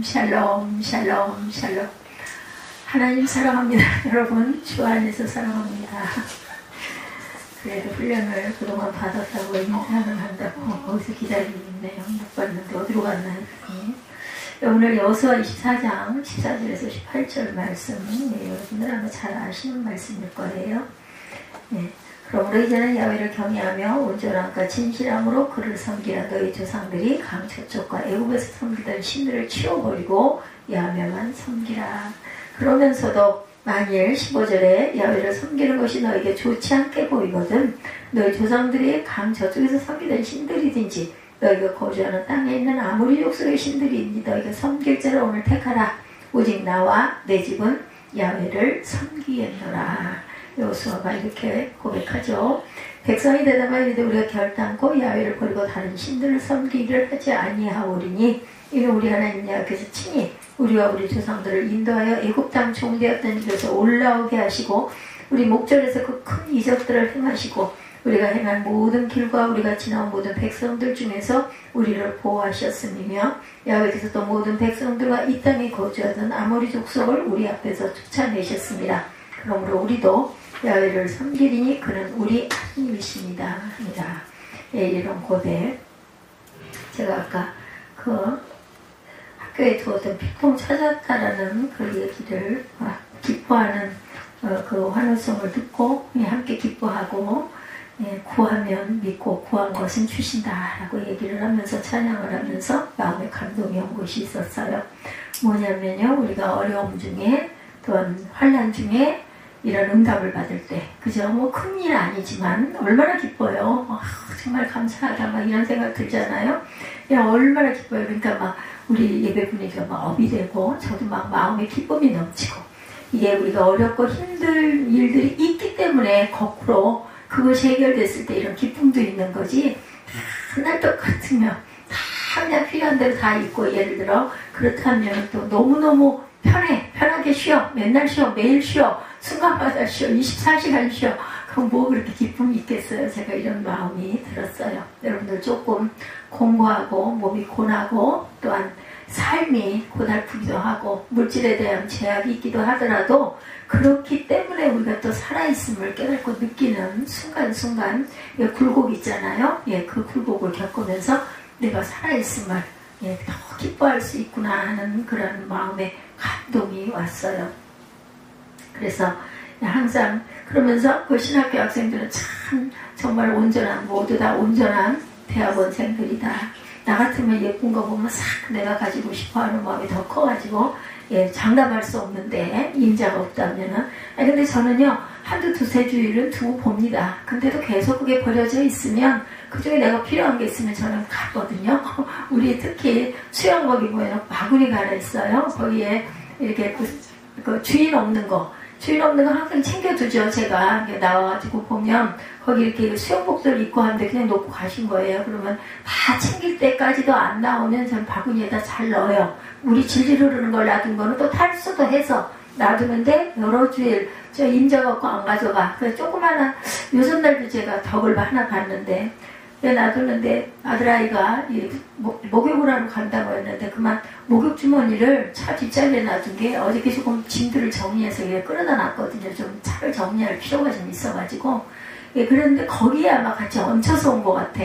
샬롬 샬롬 샬롬. 하나님 사랑합니다. 여러분 주 안에서 사랑합니다. 그래도 훈련을 그동안 받았다고 인사는 한다고 거기서 기다리고 있네요. 못 봤는데 어디로 갔나요? 오늘 여호수아 24장 14절에서 18절 말씀, 여러분들 아마 잘 아시는 말씀일 거예요. 그러므로 이제는 야훼를 경외하며 온전함과 진실함으로 그를 섬기라. 너희 조상들이 강 저쪽과 애굽에서 섬기던 신들을 치워버리고 야훼만 섬기라. 그러면서도 만일 15절에 야훼를 섬기는 것이 너에게 좋지 않게 보이거든 너희 조상들이 강 저쪽에서 섬기던 신들이든지 너희가 거주하는 땅에 있는 아무리 족속의 신들이든지 너희가 섬길 자를 오늘 택하라. 오직 나와 내 집은 야훼를 섬기겠노라. 여호수아가 이렇게 고백하죠. 백성이 대답하여 이르되 우리가 결단코 야훼를 버리고 다른 신들을 섬기기를 하지 아니하오리니 이는 우리 하나님 여호와께서 친히 우리와 우리 조상들을 인도하여 애굽 땅 종되었던 집에서 올라오게 하시고 우리 목전에서 그 큰 이적들을 행하시고 우리가 행한 모든 길과 우리가 지나온 모든 백성들 중에서 우리를 보호하셨음이며 야훼께서 또 모든 백성들과 이 땅에 거주하던 아모리 족속을 우리 앞에서 쫓아내셨습니다. 그러므로 우리도 야훼를 섬기리니 그는 우리 하나님이십니다. 합니다. 이런 고백. 제가 아까 그 학교에 두었던 피통 찾았다라는 그 얘기를 기뻐하는 그 환호성을 듣고 함께 기뻐하고 구하면 믿고 구한 것은 주신다라고 얘기를 하면서 찬양을 하면서 마음에 감동이 온 것이 있었어요. 뭐냐면요, 우리가 어려움 중에 또한 환난 중에 이런 응답을 받을 때, 그죠? 뭐 큰일 아니지만 얼마나 기뻐요. 정말 감사하다 막 이런 생각 들잖아요. 얼마나 기뻐요. 그러니까 막 우리 예배 분위기가 막 업이 되고 저도 막 마음에 기쁨이 넘치고, 이게 우리가 어렵고 힘든 일들이 있기 때문에 거꾸로 그것이 해결됐을 때 이런 기쁨도 있는 거지. 하나 똑같으면 다 그냥 필요한 대로 다 있고, 예를 들어 그렇다면 또 너무너무 편하게 쉬어, 맨날 쉬어, 매일 쉬어, 순간마다 쉬어, 24시간 쉬어. 그럼 뭐 그렇게 기쁨이 있겠어요. 제가 이런 마음이 들었어요. 여러분들 조금 공부하고 몸이 고나고 또한 삶이 고달프기도 하고 물질에 대한 제약이 있기도 하더라도 그렇기 때문에 우리가 또 살아있음을 깨닫고 느끼는 순간순간 굴곡 있잖아요. 그 굴곡을 겪으면서 내가 살아있음을 더 기뻐할 수 있구나 하는 그런 마음에 감동이 왔어요. 그래서 항상 그러면서 그 신학교 학생들은 참 정말 온전한, 모두 다 온전한 대학원생들이다. 나 같으면 예쁜 거 보면 싹 내가 가지고 싶어하는 마음이 더 커가지고 장담할 수 없는데 임자가 없다면은. 근데 저는요 한두 두세 주일은 두고 봅니다. 근데도 계속 그게 버려져 있으면 그중에 내가 필요한 게 있으면 저는 가거든요. 우리 특히 수영복이 보면 바구니가 하나 있어요. 거기에 이렇게 그 주인 없는 거 항상 챙겨두죠. 제가 나와가지고 보면 거기 이렇게 수영복들 입고 하는데 그냥 놓고 가신 거예요. 그러면 다 챙길 때까지도 안 나오면 전 바구니에다 잘 넣어요. 물이 질질 흐르는 걸 놔둔 거는 또 탈수도 해서 놔두는데 여러 주일 저 임자 갖고 안 가져가. 그래서 조그마한 요즘 날도 제가 덕을 하나 봤는데 놔두는데 아들아이가 목욕을 하러 간다고 했는데 그만 목욕 주머니를 차 뒷자리에 놔둔 게 어저께 조금 짐들을 정리해서 끌어다 놨거든요. 좀 차를 정리할 필요가 좀 있어가지고. 그런데 거기에 아마 같이 얹혀서 온 것 같아.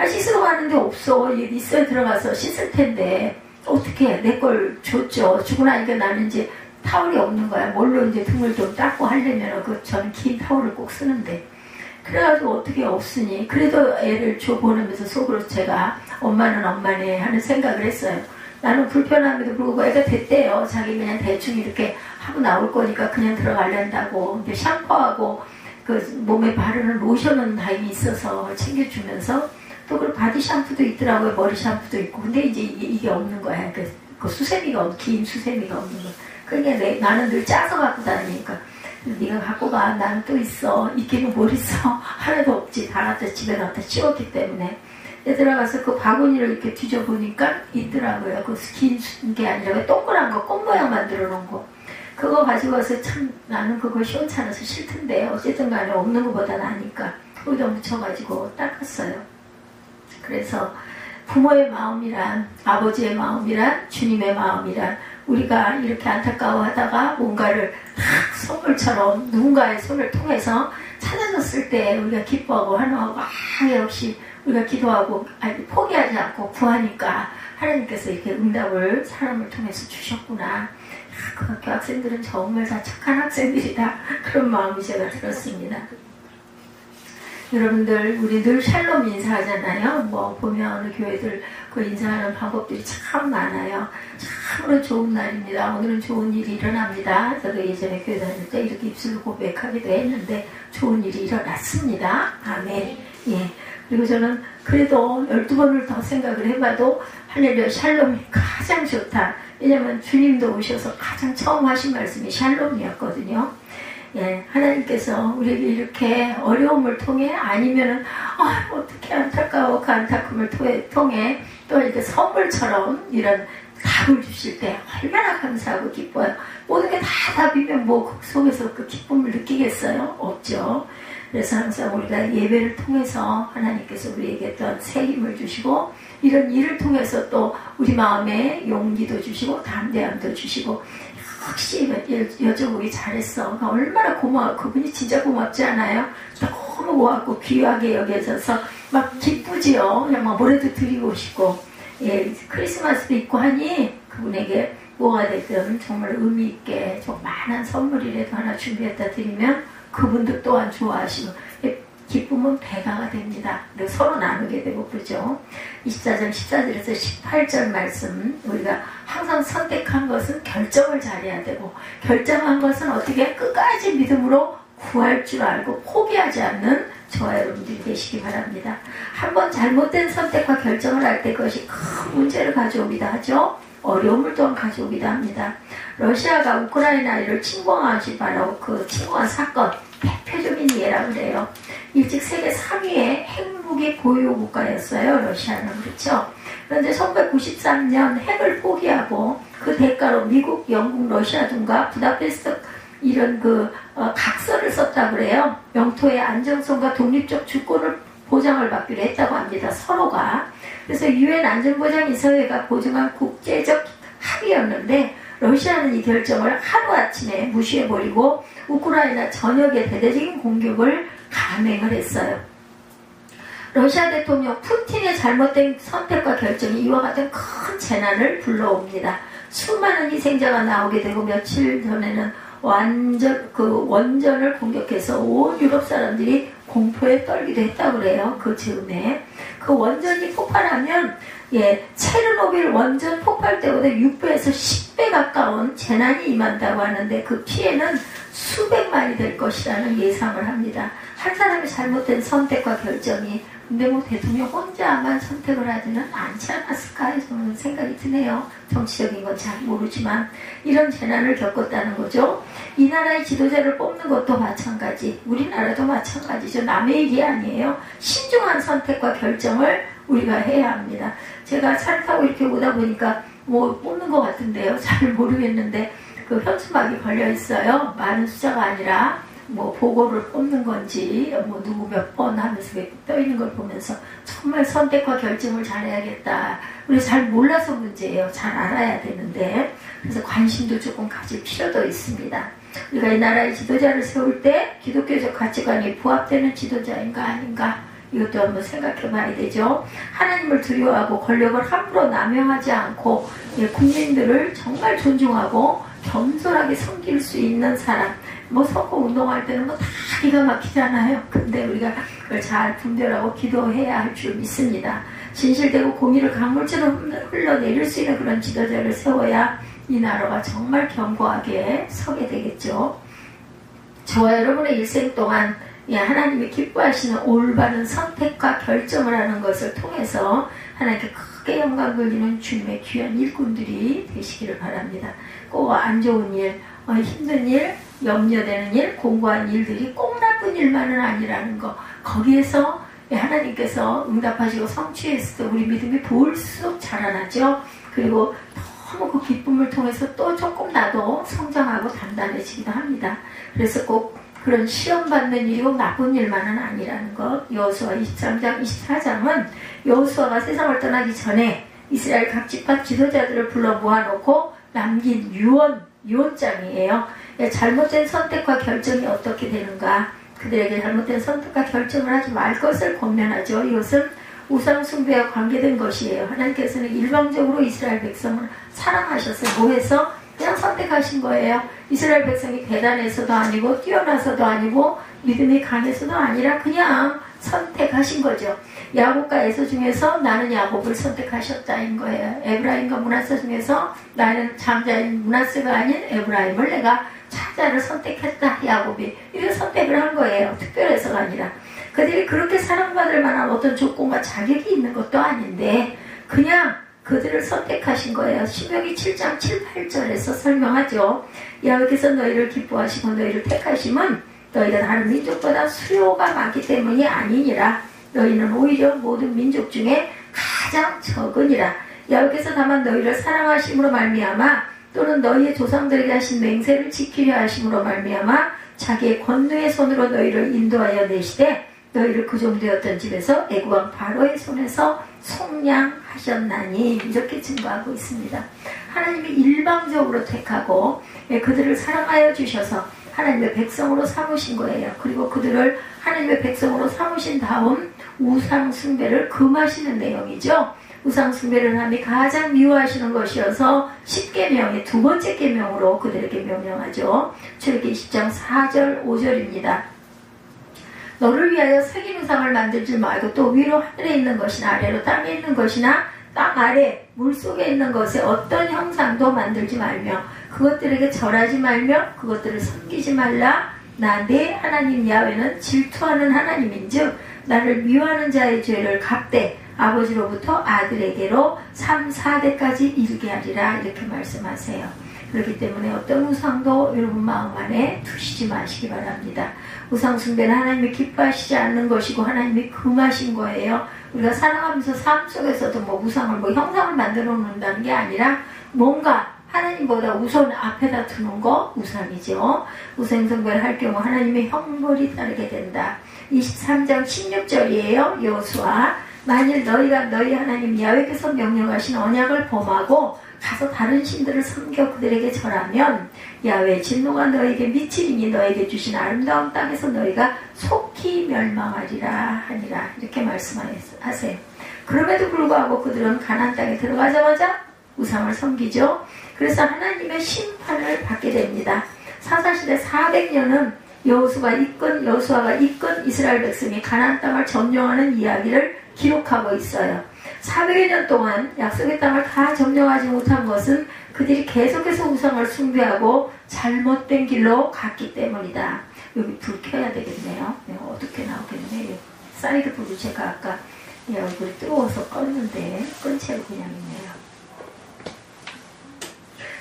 씻으러 가는데 없어. 있어야 들어가서 씻을 텐데 어떻게 내 걸 줬죠. 주고 나니까 나는 이제 타월이 없는 거야. 뭘로 이제 등을 좀 닦고 하려면 저는 긴 타월을 꼭 쓰는데. 그래가지고 어떻게 없으니 그래도 애를 줘보내면서 속으로 제가 엄마는 엄마네 하는 생각을 했어요. 나는 불편함에도 불구하고 애가 됐대요. 자기 그냥 대충 이렇게 하고 나올 거니까 그냥 들어가려한다고. 근데 샴푸하고 그 몸에 바르는 로션은 다행히 있어서 챙겨주면서 또 그 바디 샴푸도 있더라고요. 머리 샴푸도 있고. 근데 이제 이게 없는 거야. 그 수세미가 긴 수세미가 없는 거야. 그러니까 나는 늘 짜서 갖고 다니니까. 네가 갖고 가. 나는 또 있어. 있기는 뭘 있어. 하나도 없지. 다 갖다 집에 갖다 치웠기 때문에. 들어가서 그 바구니를 이렇게 뒤져보니까 있더라고요. 그 긴 게 아니라 동그란 거, 꽃 모양 만들어 놓은 거. 그거 가지고 와서 참 나는 그거 시원찮아서 싫던데 어쨌든 간에 없는 것보다 나니까 거기다 묻혀가지고 닦았어요. 그래서 부모의 마음이란, 아버지의 마음이란, 주님의 마음이란, 우리가 이렇게 안타까워하다가 뭔가를 선물처럼 누군가의 손을 통해서 찾아줬을 때 우리가 기뻐하고 환호하고, 역시 우리가 기도하고 포기하지 않고 구하니까 하나님께서 이렇게 응답을 사람을 통해서 주셨구나. 그 학교 학생들은 정말 다 착한 학생들이다. 그런 마음이 제가 들었습니다. 여러분들, 우리 늘 샬롬 인사하잖아요. 뭐 보면 어느 교회들 그 인사하는 방법들이 참 많아요. 참으로 좋은 날입니다. 오늘은 좋은 일이 일어납니다. 저도 예전에 교회 다닐 때 이렇게 입술로 고백하기도 했는데 좋은 일이 일어났습니다. 아멘. 예. 그리고 저는 그래도 12번을 더 생각을 해봐도 할렐루야 샬롬이 가장 좋다. 왜냐면 주님도 오셔서 가장 처음 하신 말씀이 샬롬이었거든요. 예, 하나님께서 우리에게 이렇게 어려움을 통해 아니면은 어떻게 안타까워 그 안타까움을 통해 또 이렇게 선물처럼 이런 답을 주실 때 얼마나 감사하고 기뻐요. 모든 게 다 답이면 뭐 그 속에서 그 기쁨을 느끼겠어요? 없죠. 그래서 항상 우리가 예배를 통해서 하나님께서 우리에게 어떤 새 힘을 주시고 이런 일을 통해서 또 우리 마음에 용기도 주시고 담대함도 주시고 역시 여쭤보기 잘했어. 얼마나 고마워. 그분이 진짜 고맙지 않아요? 너무 고맙고 귀하게 여겨져서 막 기쁘지요. 그냥 막 뭐라도 드리고 싶고, 예, 크리스마스도 있고 하니 그분에게 뭐가 됐든 정말 의미 있게 좀 많은 선물이라도 하나 준비했다 드리면 그분도 또한 좋아하시고 기쁨은 배가가 됩니다. 그리고 서로 나누게 되고 그러죠. 24장 14절에서 18절 말씀, 우리가 항상 선택한 것은 결정을 잘해야 되고 결정한 것은 어떻게 끝까지 믿음으로 구할 줄 알고 포기하지 않는 저와 여러분들이 되시기 바랍니다. 한번 잘못된 선택과 결정을 할 때 그것이 큰 문제를 가져오기도 하죠. 어려움을 또한 가져오기도 합니다. 러시아가 우크라이나를 침공하지 바라고 그 침공한 사건 대표적인 예라고 그래요. 일찍 세계 3위의 핵무기 보유 국가였어요. 러시아는. 그렇죠. 그런데 1993년 핵을 포기하고 그 대가로 미국, 영국, 러시아 등과 부다페스트 이런 각서를 썼다 그래요. 영토의 안정성과 독립적 주권을 보장을 받기로 했다고 합니다. 서로가. 그래서 유엔 안전보장이사회가 보증한 국제적 합의였는데 러시아는 이 결정을 하루아침에 무시해버리고 우크라이나 전역에 대대적인 공격을 감행을 했어요. 러시아 대통령 푸틴의 잘못된 선택과 결정이 이와 같은 큰 재난을 불러옵니다. 수많은 희생자가 나오게 되고 며칠 전에는 원전을 공격해서 온 유럽 사람들이 공포에 떨기도 했다고 그래요. 그 즈음에. 그 원전이 폭발하면 체르노빌 원전 폭발 때보다 6배에서 10배 가까운 재난이 임한다고 하는데 그 피해는 수백만이 될 것이라는 예상을 합니다. 한 사람의 잘못된 선택과 결정이 근데 뭐 대통령 혼자만 선택을 하지는 않지 않았을까 저는 생각이 드네요. 정치적인 건 잘 모르지만 이런 재난을 겪었다는 거죠. 이 나라의 지도자를 뽑는 것도 마찬가지, 우리나라도 마찬가지죠. 남의 일이 아니에요. 신중한 선택과 결정을 우리가 해야 합니다. 제가 차를 타고 이렇게 오다 보니까 뭐 뽑는 것 같은데요. 잘 모르겠는데 그 현수막이 걸려 있어요. 많은 숫자가 아니라 뭐 보고를 뽑는 건지 뭐 누구 몇 번 하면서 떠 있는 걸 보면서 정말 선택과 결정을 잘해야겠다. 우리 잘 몰라서 문제예요. 잘 알아야 되는데 그래서 관심도 조금 가질 필요도 있습니다. 우리가 이 나라의 지도자를 세울 때 기독교적 가치관이 부합되는 지도자인가 아닌가 이것도 한번 생각해 봐야 되죠. 하나님을 두려워하고 권력을 함부로 남용하지 않고 국민들을 정말 존중하고 겸손하게 섬길 수 있는 사람. 뭐 선거 운동할 때는 뭐 다 기가 막히잖아요. 근데 우리가 그걸 잘 분별하고 기도해야 할 줄 믿습니다. 진실되고 공의를 강물처럼 흘러내릴 수 있는 그런 지도자를 세워야 이 나라가 정말 견고하게 서게 되겠죠. 저와 여러분의 일생 동안 하나님이 기뻐하시는 올바른 선택과 결정을 하는 것을 통해서 하나님께 크게 영광 돌리는 주님의 귀한 일꾼들이 되시기를 바랍니다. 꼭 안 좋은 일, 힘든 일, 염려되는 일, 공고한 일들이 꼭 나쁜 일만은 아니라는 거, 거기에서 하나님께서 응답하시고 성취했을 때 우리 믿음이 볼수록 자라나죠. 그리고 너무 그 기쁨을 통해서 또 조금 나도 성장하고 단단해지기도 합니다. 그래서 꼭 그런 시험받는 일이고 나쁜 일만은 아니라는 것. 여호수아 23장 24장은 여호수아가 세상을 떠나기 전에 이스라엘 각 지파 지도자들을 불러 모아놓고 남긴 유언장이에요. 잘못된 선택과 결정이 어떻게 되는가, 그들에게 잘못된 선택과 결정을 하지 말 것을 권면하죠. 이것은 우상 숭배와 관계된 것이에요. 하나님께서는 일방적으로 이스라엘 백성을 사랑하셨어요. 뭐해서? 그냥 선택하신 거예요. 이스라엘 백성이 대단해서도 아니고 뛰어나서도 아니고 믿음이 강해서도 아니라 그냥 선택하신 거죠. 야곱과 에서 중에서 나는 야곱을 선택하셨다인 거예요. 에브라임과 므낫세 중에서 나는 장자인 므낫세가 아닌 에브라임을 내가 차자를 선택했다. 야곱이 이렇게 선택을 한 거예요. 특별해서가 아니라. 그들이 그렇게 사랑받을 만한 어떤 조건과 자격이 있는 것도 아닌데 그냥 그들을 선택하신 거예요. 신명기 7장 7, 8절에서 설명하죠. 여호와께서 너희를 기뻐하시고 너희를 택하심은 너희가 다른 민족보다 수요가 많기 때문이 아니니라. 너희는 오히려 모든 민족 중에 가장 적으니라. 여호와께서 다만 너희를 사랑하심으로 말미암아 또는 너희의 조상들에게 하신 맹세를 지키려 하심으로 말미암아 자기의 권능의 손으로 너희를 인도하여 내시되 너희를 그 종되었던 집에서 애국왕 바로의 손에서 속량하셨나니 이렇게 증거하고 있습니다. 하나님이 일방적으로 택하고 그들을 사랑하여 주셔서 하나님의 백성으로 삼으신 거예요. 그리고 그들을 하나님의 백성으로 삼으신 다음 우상 숭배를 금하시는 내용이죠. 우상 숭배를 하나님이 가장 미워하시는 것이어서 10계명의 두 번째 계명으로 그들에게 명령하죠. 출애굽기 20장 4절 5절입니다. 너를 위하여 새긴 우상을 만들지 말고 또 위로 하늘에 있는 것이나 아래로 땅에 있는 것이나 땅 아래 물속에 있는 것에 어떤 형상도 만들지 말며 그것들에게 절하지 말며 그것들을 섬기지 말라. 나 내 하나님 야훼는 질투하는 하나님인즉 나를 미워하는 자의 죄를 갚되 아버지로부터 아들에게로 3, 4대까지 이르게 하리라. 이렇게 말씀하세요. 그렇기 때문에 어떤 우상도 여러분 마음 안에 두시지 마시기 바랍니다. 우상 숭배는 하나님이 기뻐하시지 않는 것이고 하나님이 금하신 거예요. 우리가 살아가면서 삶 속에서도 우상을 형상을 만들어 놓는다는 게 아니라 뭔가 하나님보다 우선 앞에다 두는 거 우상이죠. 우상 숭배를 할 경우 하나님의 형벌이 따르게 된다. 23장 16절이에요. 여호수아 만일 너희가 너희 하나님 야훼께서 명령하신 언약을 범하고 가서 다른 신들을 섬겨 그들에게 절하면 야훼의 진노가 너에게 미치리니 너에게 주신 아름다운 땅에서 너희가 속히 멸망하리라 하니라. 이렇게 말씀하세요. 그럼에도 불구하고 그들은 가나안 땅에 들어가자마자 우상을 섬기죠. 그래서 하나님의 심판을 받게 됩니다. 사사시대 400년은 여호수아가 이끈 이스라엘 백성이 가나안 땅을 점령하는 이야기를 기록하고 있어요. 400여 년 동안 약속의 땅을 다 점령하지 못한 것은 그들이 계속해서 우상을 숭배하고 잘못된 길로 갔기 때문이다. 여기 불 켜야 되겠네요. 어둡게 나오겠네요. 사이드 불을 제가 아까 얼굴이 뜨거워서 껐는데 끈 채로 그냥 있네요.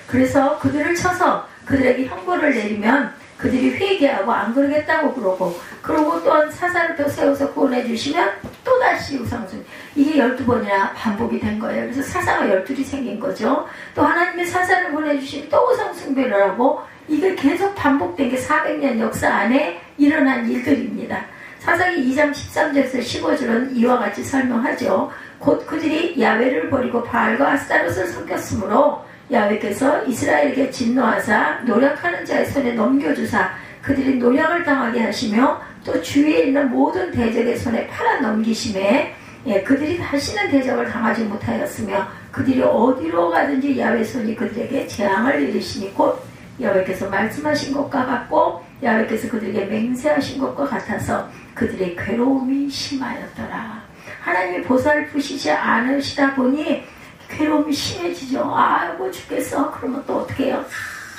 그래서 그들을 쳐서 그들에게 형벌을 내리면 그들이 회개하고 안 그러겠다고 그러고 또한 사사를 또 세워서 구원해 주시면 또다시 우상숭배. 이게 12번이나 반복이 된 거예요. 그래서 사사가 12이 생긴 거죠. 또 하나님의 사사를 보내주시면 또 우상숭배를 하고 이게 계속 반복된 게 400년 역사 안에 일어난 일들입니다. 사사기 2장 13절에서 15절은 이와 같이 설명하죠. 곧 그들이 야훼를 버리고 바알과 아스타롯을 섬겼으므로 야훼께서 이스라엘에게 진노하사 노력하는 자의 손에 넘겨주사 그들이 노력을 당하게 하시며 또 주위에 있는 모든 대적의 손에 팔아 넘기심에 그들이 다시는 대적을 당하지 못하였으며 그들이 어디로 가든지 야훼 손이 그들에게 재앙을 이르시니 곧 야훼께서 말씀하신 것과 같고 야훼께서 그들에게 맹세하신 것과 같아서 그들의 괴로움이 심하였더라. 하나님이 보살피시지 않으시다 보니 괴로움이 심해지죠. 아이고 죽겠어. 그러면 또 어떻게 해요?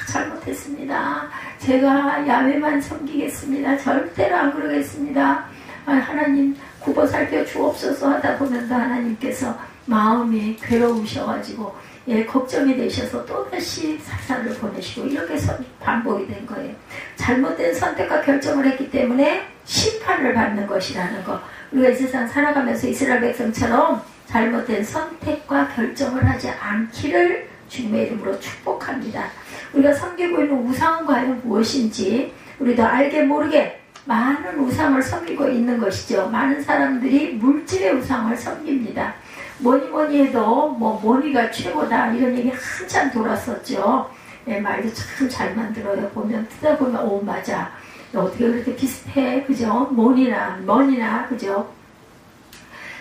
잘못했습니다. 제가 야훼만 섬기겠습니다. 절대로 안 그러겠습니다. 하나님 굽어 살펴 주옵소서 하다 보면 하나님께서 마음이 괴로우셔가지고 걱정이 되셔서 또다시 사사를 보내시고 이렇게 반복이 된 거예요. 잘못된 선택과 결정을 했기 때문에 심판을 받는 것이라는 거. 우리가 이 세상 살아가면서 이스라엘 백성처럼 잘못된 선택과 결정을 하지 않기를 주님의 이름으로 축복합니다. 우리가 섬기고 있는 우상은 과연 무엇인지 우리도 알게 모르게 많은 우상을 섬기고 있는 것이죠. 많은 사람들이 물질의 우상을 섬깁니다. 뭐니 해도 뭐 뭐니가 최고다 이런 얘기 한참 돌았었죠. 네, 말도 참 잘 만들어요. 보면 듣다 보면 오 맞아. 어떻게 그렇게 비슷해, 그죠? 뭐니나 그죠?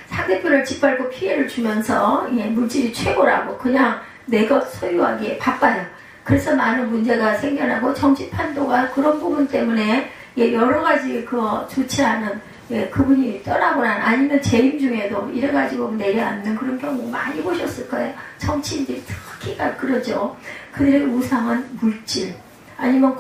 상대편을 짓밟고 피해를 주면서 예, 물질이 최고라고 그냥 내 것 소유하기에 바빠요. 그래서 많은 문제가 생겨나고 정치 판도가 그런 부분 때문에 예, 여러 가지 그 좋지 않은 예, 그분이 떠나거나 아니면 재임 중에도 이래가지고 내려앉는 그런 경우 많이 보셨을 거예요. 정치인들이 특히가 그러죠. 그들의 우상은 물질 아니면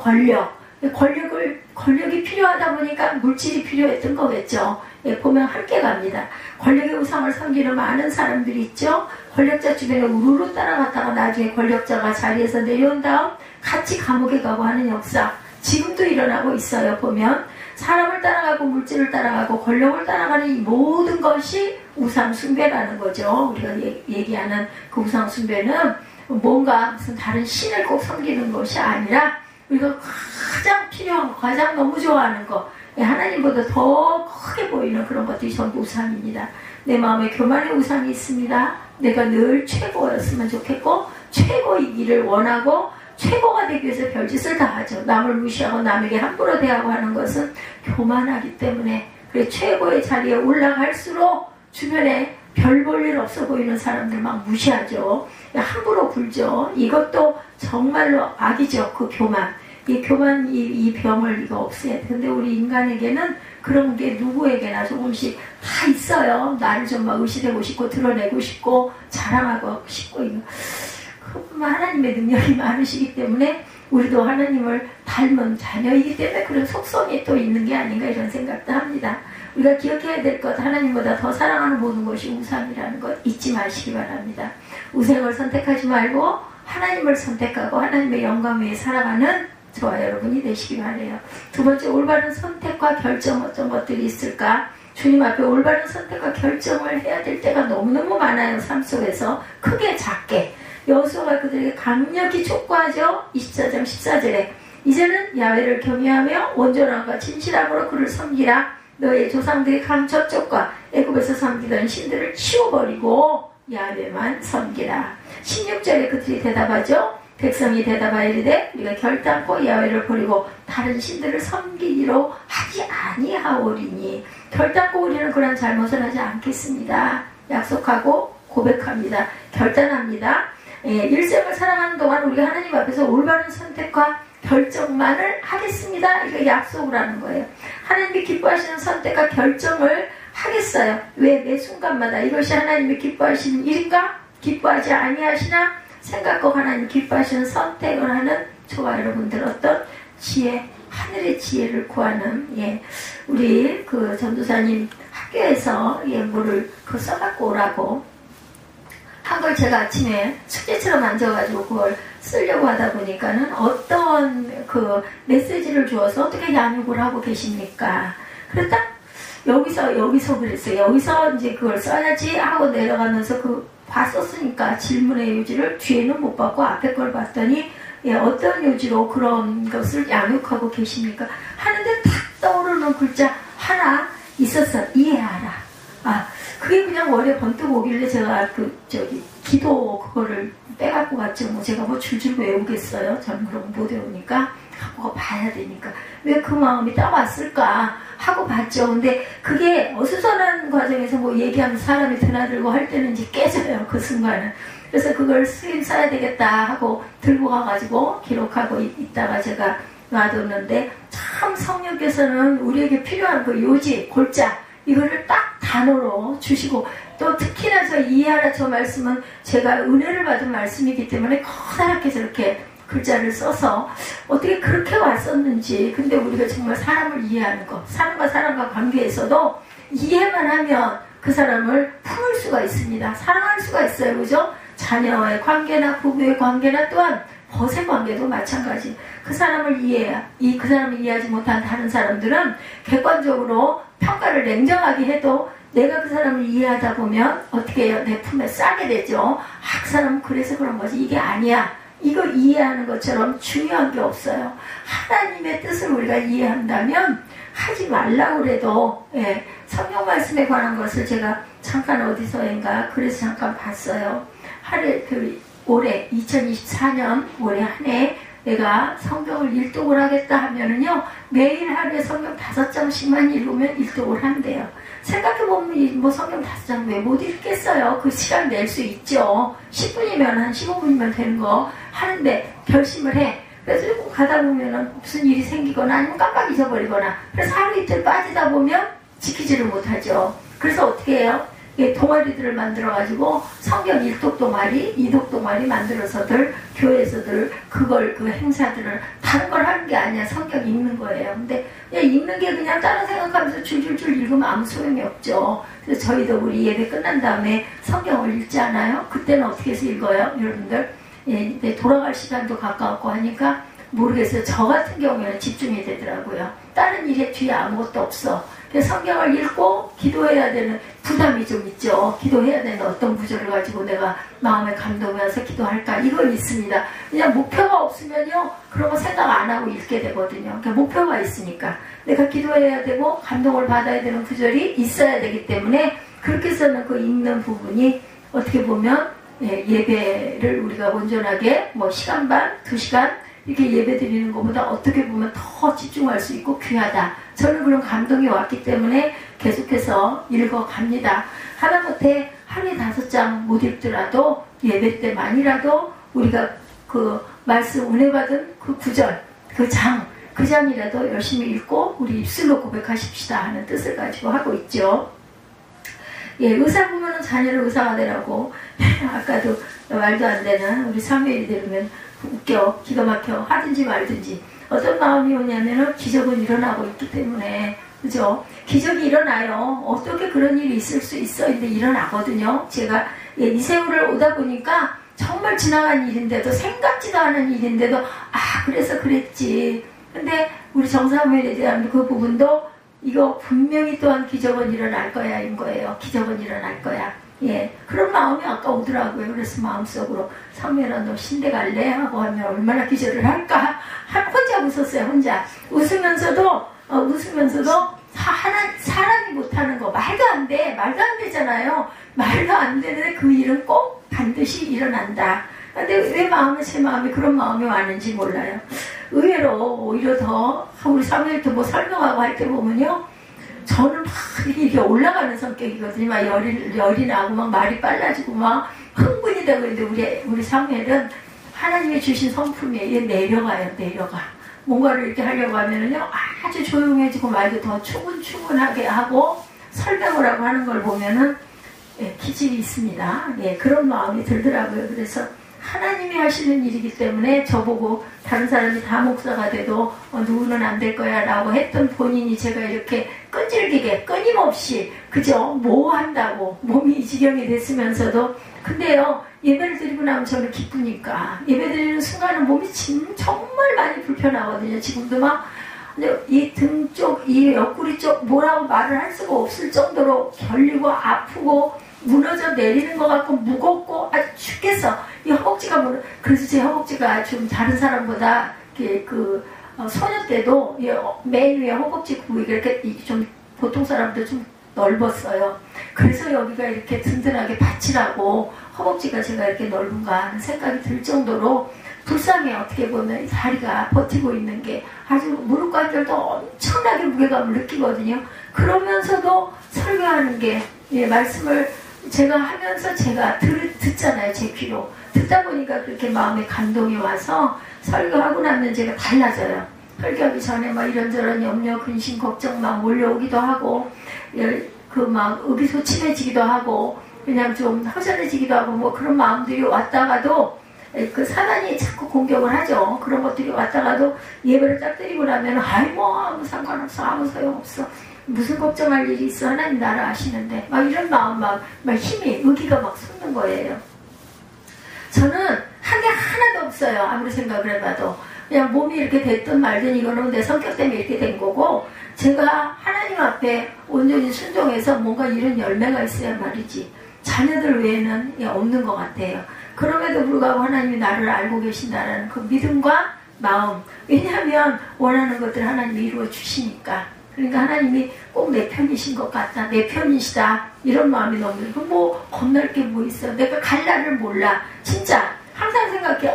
권력이 필요하다 보니까 물질이 필요했던 거겠죠. 예, 보면 함께 갑니다. 권력의 우상을 섬기는 많은 사람들이 있죠. 권력자 주변에 우르르 따라갔다가 나중에 권력자가 자리에서 내려온 다음 같이 감옥에 가고 하는 역사 지금도 일어나고 있어요. 보면 사람을 따라가고 물질을 따라가고 권력을 따라가는 이 모든 것이 우상 숭배라는 거죠. 우리가 얘기하는 그 우상 숭배는 뭔가 무슨 다른 신을 꼭 섬기는 것이 아니라 우리가 가장 필요한 거, 가장 너무 좋아하는 거, 하나님보다 더 크게 보이는 그런 것들이 전부 우상입니다. 내 마음에 교만의 우상이 있습니다. 내가 늘 최고였으면 좋겠고 최고이기를 원하고 최고가 되기 위해서 별짓을 다 하죠. 남을 무시하고 남에게 함부로 대하고 하는 것은 교만하기 때문에 그래 최고의 자리에 올라갈수록 주변에 별 볼 일 없어 보이는 사람들 막 무시하죠. 함부로 굴죠. 이것도 정말로 악이죠. 그 교만. 이 교만, 이 병을 이거 없애야 돼. 근데 우리 인간에게는 그런 게 누구에게나 조금씩 다 있어요. 나를 좀 막 의시되고 싶고 드러내고 싶고 자랑하고 싶고 이거. 그뿐만 하나님의 능력이 많으시기 때문에 우리도 하나님을 닮은 자녀이기 때문에 그런 속성이 또 있는 게 아닌가 이런 생각도 합니다. 우리가 기억해야 될 것, 하나님보다 더 사랑하는 모든 것이 우상이라는 것 잊지 마시기 바랍니다. 우상을 선택하지 말고 하나님을 선택하고 하나님의 영광 위에 살아가는 저와 여러분이 되시기 바라요. 두 번째, 올바른 선택과 결정 어떤 것들이 있을까? 주님 앞에 올바른 선택과 결정을 해야 될 때가 너무너무 많아요. 삶 속에서 크게 작게. 여호수아가 그들에게 강력히 촉구하죠. 24장 14절에 이제는 야훼를 경외하며 온전함과 진실함으로 그를 섬기라. 너의 조상들이 강 저쪽과 애굽에서 섬기던 신들을 치워버리고 야훼만 섬기라. 16절에 그들이 대답하죠. 백성이 대답하여 이르되 우리가 결단코 야훼를 버리고 다른 신들을 섬기기로 하지 아니하오리니. 결단코 우리는 그런 잘못을 하지 않겠습니다. 약속하고 고백합니다. 결단합니다. 일생을 살아가는 동안 우리가 하나님 앞에서 올바른 선택과 결정만을 하겠습니다. 이거 약속을 하는 거예요. 하나님이 기뻐하시는 선택과 결정을 하겠어요. 왜? 매 순간마다 이것이 하나님이 기뻐하시는 일인가? 기뻐하지 아니하시나? 생각과 하나님 기뻐하시는 선택을 하는 저와 여러분들 어떤 지혜, 하늘의 지혜를 구하는 우리 그 전도사님 학교에서 뭐를 써갖고 오라고 한 걸 제가 아침에 숙제처럼 앉아가지고 그걸 쓰려고 하다 보니까는 어떤 그 메시지를 주어서 어떻게 양육을 하고 계십니까? 그랬다 여기서 그랬어요. 여기서 이제 그걸 써야지 하고 내려가면서 봤었으니까 질문의 요지를 뒤에는 못 봤고 앞에 걸 봤더니 어떤 요지로 그런 것을 양육하고 계십니까? 하는데 탁 떠오르는 글자 하나 있었어. 이해하라. 그게 그냥 원래 번뜩 오길래 제가 기도 그거를 빼갖고 갔죠. 제가 줄줄 외우겠어요. 저는 그런 거 못 외우니까 갖고 봐야 되니까 왜 그 마음이 딱 왔을까 하고 봤죠. 근데 그게 어수선한 과정에서 얘기하면 사람이 드나들고 할 때는 이제 깨져요. 그 순간은. 그래서 그걸 쓰임 써야 되겠다 하고 들고 가가지고 기록하고 있다가 제가 놔뒀는데 참 성령께서는 우리에게 필요한 그 요지, 골자 이거를 딱 단어로 주시고 또 특히나 저 이해하라 저 말씀은 제가 은혜를 받은 말씀이기 때문에 커다랗게 저렇게 글자를 써서 어떻게 그렇게 왔었는지. 근데 우리가 정말 사람을 이해하는 것, 사람과 관계에서도 이해만 하면 그 사람을 품을 수가 있습니다. 사랑할 수가 있어요. 그죠? 자녀와의 관계나 부부의 관계나 또한 벗의 관계도 마찬가지. 그 사람을 이해하지 못한 다른 사람들은 객관적으로 평가를 냉정하게 해도 내가 그 사람을 이해하다 보면 어떻게 해요? 내 품에 싸게 되죠. 그 사람은 그래서 그런 거지. 이게 아니야. 이거 이해하는 것처럼 중요한 게 없어요. 하나님의 뜻을 우리가 이해한다면 하지 말라고 그래도 성경 말씀에 관한 것을 제가 잠깐 어디서인가 그래서 잠깐 봤어요. 올해 2024년 올해 한 해 내가 성경을 일독을 하겠다 하면은요, 매일 하루에 성경 5장씩만 읽으면 일독을 한대요. 생각해보면 뭐 성경 5장 왜 못 읽겠어요? 그 시간 낼 수 있죠. 10분이면 한 15분이면 되는 거 하는데 결심을 해. 그래서 조금 가다 보면은 무슨 일이 생기거나 아니면 깜빡 잊어버리거나, 그래서 하루 이틀 빠지다 보면 지키지를 못하죠. 그래서 어떻게 해요? 동아리들을 만들어가지고 성경 1독 동아리, 2독 동아리 만들어서들 교회에서들 그 행사들을 다른 걸 하는 게 아니야. 성경 읽는 거예요. 근데 그냥 읽는 게 그냥 다른 생각하면서 줄줄줄 읽으면 아무 소용이 없죠. 그래서 저희도 우리 예배 끝난 다음에 성경을 읽지 않아요? 그때는 어떻게 해서 읽어요? 여러분들 돌아갈 시간도 가까웠고 하니까 모르겠어요. 저 같은 경우에는 집중이 되더라고요. 다른 일에 뒤에 아무것도 없어. 성경을 읽고 기도해야 되는 부담이 좀 있죠. 기도해야 되는 어떤 구절을 가지고 내가 마음에 감동이 와서 기도할까, 이건 있습니다. 그냥 목표가 없으면요, 그런 거 생각 안 하고 읽게 되거든요. 그러니까 목표가 있으니까 내가 기도해야 되고 감동을 받아야 되는 구절이 있어야 되기 때문에 그렇게 해서는 그 읽는 부분이 어떻게 보면 예배를 우리가 온전하게 시간 반, 2시간 이렇게 예배 드리는 것보다 어떻게 보면 더 집중할 수 있고 귀하다. 저는 그런 감동이 왔기 때문에 계속해서 읽어갑니다. 하다못해 하루에 5장 못 읽더라도 예배 때만이라도 우리가 그 말씀 은혜 받은 그 구절, 그 장이라도 열심히 읽고 우리 입술로 고백하십시다 하는 뜻을 가지고 하고 있죠. 의사 보면은 자녀를 의사가 되라고 아까도 말도 안 되는 우리 사무엘이 들으면 웃겨, 기가 막혀, 하든지 말든지. 어떤 마음이 오냐면은 기적은 일어나고 있기 때문에, 그죠? 기적이 일어나요. 어떻게 그런 일이 있을 수 있어? 근데 일어나거든요. 제가 이 세월을 오다 보니까 정말 지나간 일인데도, 생각지도 않은 일인데도, 그래서 그랬지. 근데 우리 정사무엘에 대한 그 부분도 이거 분명히 또한 기적은 일어날 거야, 인 거예요. 기적은 일어날 거야. 그런 마음이 아까 오더라고요. 그래서 마음속으로 사무엘아 너 신대 갈래? 하고 하면 얼마나 기절을 할까? 혼자 웃었어요. 혼자 웃으면서도 사람이 못하는 거 말도 안 되잖아요. 말도 안 되는데 그 일은 꼭 반드시 일어난다. 근데 왜 제 마음에 그런 마음이 왔는지 몰라요. 의외로 오히려 더 우리 사무엘도 설명하고 할 때 보면요, 저는 막 이게 올라가는 성격이거든요. 막 열이 나고 막 말이 빨라지고 막 흥분이 되고. 그런데 우리 사무엘은 하나님이 주신 성품이에요. 내려가. 뭔가를 이렇게 하려고 하면은요, 아주 조용해지고 말도 더 추근추근하게 하고 설명을 하고 하는 걸 보면은 기질이 있습니다. 그런 마음이 들더라고요. 그래서 하나님이 하시는 일이기 때문에 저보고 다른 사람이 다 목사가 돼도 누구는 안 될 거야 라고 했던 본인이 제가 이렇게 끈질기게 끊임없이 그죠? 뭐 한다고 몸이 이 지경이 됐으면서도, 근데요 예배를 드리고 나면 저는 기쁘니까 예배 드리는 순간은 몸이 정말 많이 불편하거든요. 지금도 막 이 등 쪽, 이 옆구리 쪽 뭐라고 말을 할 수가 없을 정도로 결리고 아프고 무너져 내리는 것 같고 무겁고 아주 죽겠어. 이 허벅지가 그래서 제 허벅지가 좀 다른 사람보다 소년 때도 맨 위에 허벅지 부위가 이렇게 좀 보통 사람들 좀 넓었어요. 그래서 여기가 이렇게 든든하게 받치라고 허벅지가 제가 이렇게 넓은가 하는 생각이 들 정도로 불쌍해. 어떻게 보면 이 다리가 버티고 있는 게 아주 무릎 관절도 엄청나게 무게감을 느끼거든요. 그러면서도 설교하는 게 말씀을 제가 하면서 제가 듣잖아요. 제 귀로 듣다 보니까 그렇게 마음에 감동이 와서 설교하고 나면 제가 달라져요. 설교하기 전에 막 이런저런 염려, 근심, 걱정 막 몰려오기도 하고 막 의기소침해지기도 하고 그냥 좀 허전해지기도 하고 그런 마음들이 왔다가도 그 사단이 자꾸 공격을 하죠. 그런 것들이 왔다가도 예배를 딱 드리고 나면 아무 상관없어, 아무 소용없어, 무슨 걱정할 일이 있어, 하나님 나를 아시는데 막 이런 마음 막 힘이 의기가 막 솟는 거예요. 저는 한 게 하나도 없어요. 아무리 생각을 해봐도 그냥 몸이 이렇게 됐든 말든 이거는 내 성격 때문에 이렇게 된 거고, 제가 하나님 앞에 온전히 순종해서 뭔가 이런 열매가 있어야 말이지 자녀들 외에는 없는 것 같아요. 그럼에도 불구하고 하나님이 나를 알고 계신다라는 그 믿음과 마음. 왜냐하면 원하는 것들을 하나님이 이루어 주시니까. 그러니까 하나님이 꼭 내 편이신 것 같다. 내 편이시다. 이런 마음이 너무 들고, 뭐 겁날 게 뭐 있어. 내가 갈 날을 몰라. 진짜 항상 생각해.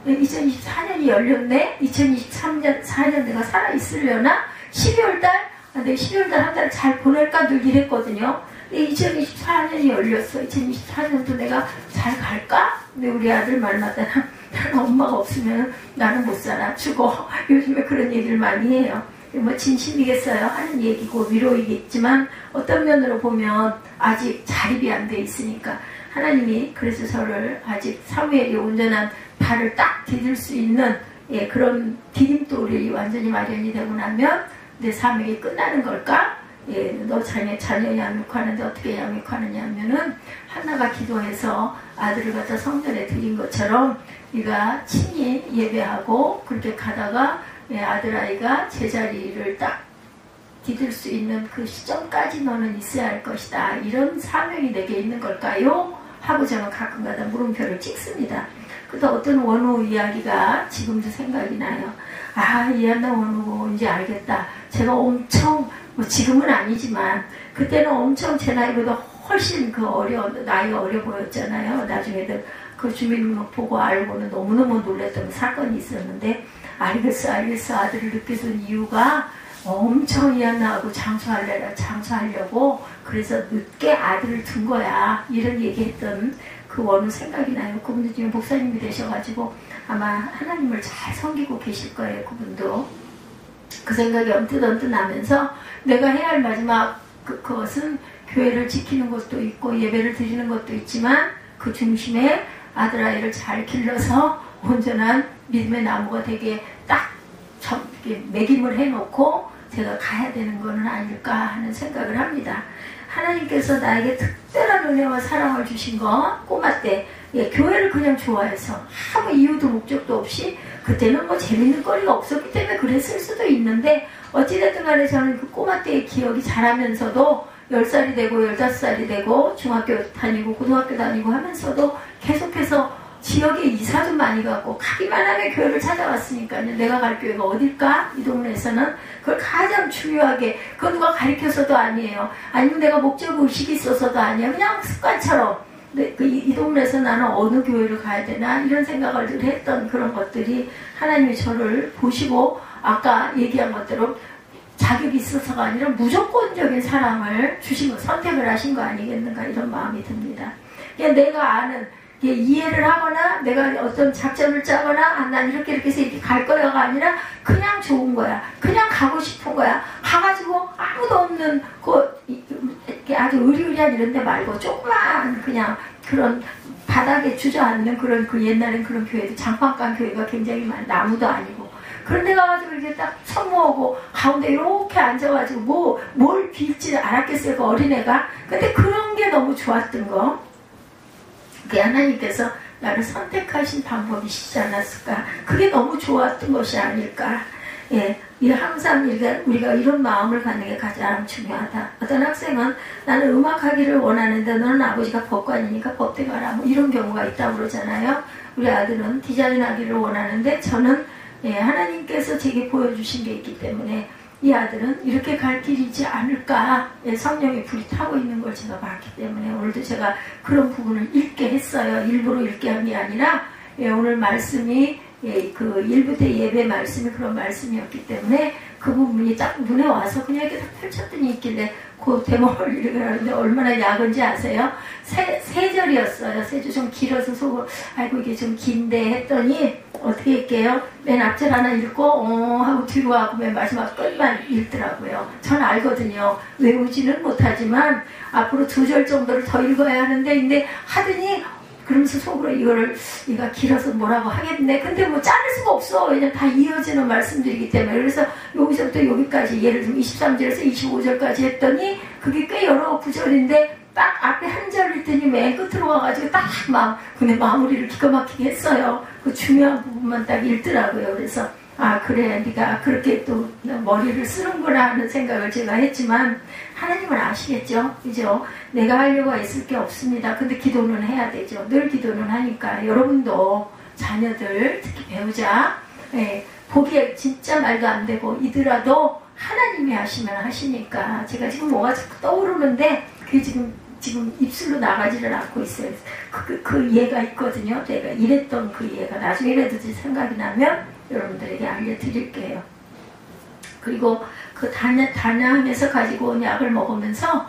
2024년이 열렸네. 2023년 내가 살아있으려나? 12월달? 내 12월달 한 달 잘 보낼까? 늘 이랬거든요. 2024년이 열렸어. 2024년도 내가 잘 갈까? 근데 우리 아들 말마다 나는 엄마가 없으면 나는 못 살아. 죽어. 요즘에 그런 얘기를 많이 해요. 뭐 진심이겠어요? 하는 얘기고 위로이겠지만 어떤 면으로 보면 아직 자립이 안 돼 있으니까 하나님이 그래서 저를 아직 사무엘이 온전한 발을 딱 디딜 수 있는 그런 디딤돌이 완전히 마련이 되고 나면 내 사명이 끝나는 걸까? 너 자녀 양육하는데 어떻게 양육하느냐 하면은 하나가 기도해서 아들을 갖다 성전에 드린 것처럼 네가 친히 예배하고 그렇게 가다가 아들아이가 제자리를 딱 디딜 수 있는 그 시점까지 너는 있어야 할 것이다. 이런 사명이 내게 있는 걸까요? 하고 저는 가끔가다 물음표를 찍습니다. 그래서 어떤 원우 이야기가 지금도 생각이 나요. 이한나 원우인지 알겠다. 제가 엄청 지금은 아니지만 그때는 엄청 제 나이보다 훨씬 나이가 어려 보였잖아요. 나중에도 그 주민등록 보고 알고는 너무너무 놀랐던 사건이 있었는데 알겠어 아들을 늦게 둔 이유가 엄청 이한나하고 장수하려고 그래서 늦게 아들을 둔 거야. 이런 얘기했던 그 원우 생각이 나요. 그분도 지금 목사님이 되셔가지고 아마 하나님을 잘 섬기고 계실 거예요. 그분도. 그 생각이 언뜻 나면서 내가 해야 할 마지막 그것은 교회를 지키는 것도 있고 예배를 드리는 것도 있지만 그 중심에 아들아이를 잘 길러서 온전한 믿음의 나무가 되게 딱 매김을 해놓고 제가 가야 되는 것은 아닐까 하는 생각을 합니다. 하나님께서 나에게 특별한 은혜와 사랑을 주신 거 꼬마 때 교회를 그냥 좋아해서 아무 이유도 목적도 없이 그때는 뭐 재밌는 거리가 없었기 때문에 그랬을 수도 있는데 어찌됐든 간에 저는 그 꼬마 때의 기억이 자라면서도 10살이 되고 15살이 되고 중학교 다니고 고등학교 다니고 하면서도 계속해서 지역에 이사도 많이 가고 가기만 하면 교회를 찾아왔으니까요. 내가 갈 교회가 어딜까? 이 동네에서는 그걸 가장 중요하게 그거 누가 가르쳐서도 아니에요. 아니면 내가 목적의식이 있어서도 아니에요. 그냥 습관처럼 이 동네에서 나는 어느 교회를 가야 되나 이런 생각을 늘 했던 그런 것들이 하나님이 저를 보시고 아까 얘기한 것대로 자격이 있어서가 아니라 무조건적인 사랑을 주신 거 선택을 하신 거 아니겠는가 이런 마음이 듭니다. 그냥 내가 아는 이해를 하거나 내가 어떤 작전을 짜거나 난 이렇게 해서 이렇게 갈 거야가 아니라 그냥 좋은 거야. 그냥 가고 싶은 거야. 가가지고 아무도 없는 아주 의리의리한 이런 데 말고 조그만 그냥 그런 바닥에 주저앉는 그런 옛날엔 그런 교회도 장판간 교회가 굉장히 나무도 아니고 그런 데 가가지고 이렇게 딱 선모하고 가운데 이렇게 앉아가지고 뭘 빌지 알았겠어요 그 어린애가. 근데 그런 게 너무 좋았던 거. 그게 하나님께서 나를 선택하신 방법이시지 않았을까. 그게 너무 좋았던 것이 아닐까. 항상 우리가 이런 마음을 갖는 게 가장 중요하다. 어떤 학생은 나는 음악하기를 원하는데 너는 아버지가 법관이니까 법대 가라. 뭐 이런 경우가 있다고 그러잖아요. 우리 아들은 디자인하기를 원하는데 저는 하나님께서 제게 보여주신 게 있기 때문에 이 아들은 이렇게 갈 길이지 않을까. 성령의 불이 타고 있는 걸 제가 봤기 때문에 오늘도 제가 그런 부분을 읽게 했어요. 일부러 읽게 한 게 아니라 오늘 말씀이 그 1부 때 예배 말씀이 그런 말씀이었기 때문에 그 부분이 딱 눈에 와서 그냥 이렇게 딱 펼쳤더니 있길래 그 대목을 읽으라는데 얼마나 야근지 아세요? 세 절이었어요. 세 절 좀 길어서 속으로 아이고 이게 좀 긴데 했더니 어떻게 할게요? 맨 앞절 하나 읽고 하고 뒤로 하고 맨 마지막 끝만 읽더라고요. 전 알거든요. 외우지는 못하지만 앞으로 2절 정도를 더 읽어야 하는데 근데 하더니 그러면서 속으로 이가 길어서 뭐라고 하겠네. 근데 뭐 자를 수가 없어. 왜냐면 다 이어지는 말씀들이기 때문에. 그래서 여기서부터 여기까지 예를 들면 23절에서 25절까지 했더니 그게 꽤 여러 구절인데 딱 앞에 한 절 읽더니 맨 끝으로 와가지고 근데 마무리를 기가 막히게 했어요. 그 중요한 부분만 딱 읽더라고요. 그래서 아 그래 네가 그렇게 또 머리를 쓰는구나 하는 생각을 제가 했지만 하나님은 아시겠죠? 그죠? 내가 하려고 애쓸 게 없습니다. 근데 기도는 해야 되죠. 늘 기도는 하니까 여러분도 자녀들 특히 배우자 보기에 진짜 말도 안 되고 이더라도 하나님이 하시면 하시니까 제가 지금 뭐가 자꾸 떠오르는데 그게 지금 입술로 나가지를 않고 있어요. 그 예가 있거든요. 제가 이랬던 그 예가 나중에라도 생각이 나면 여러분들에게 알려드릴게요. 그리고 그 단양에서 가지고 온 약을 먹으면서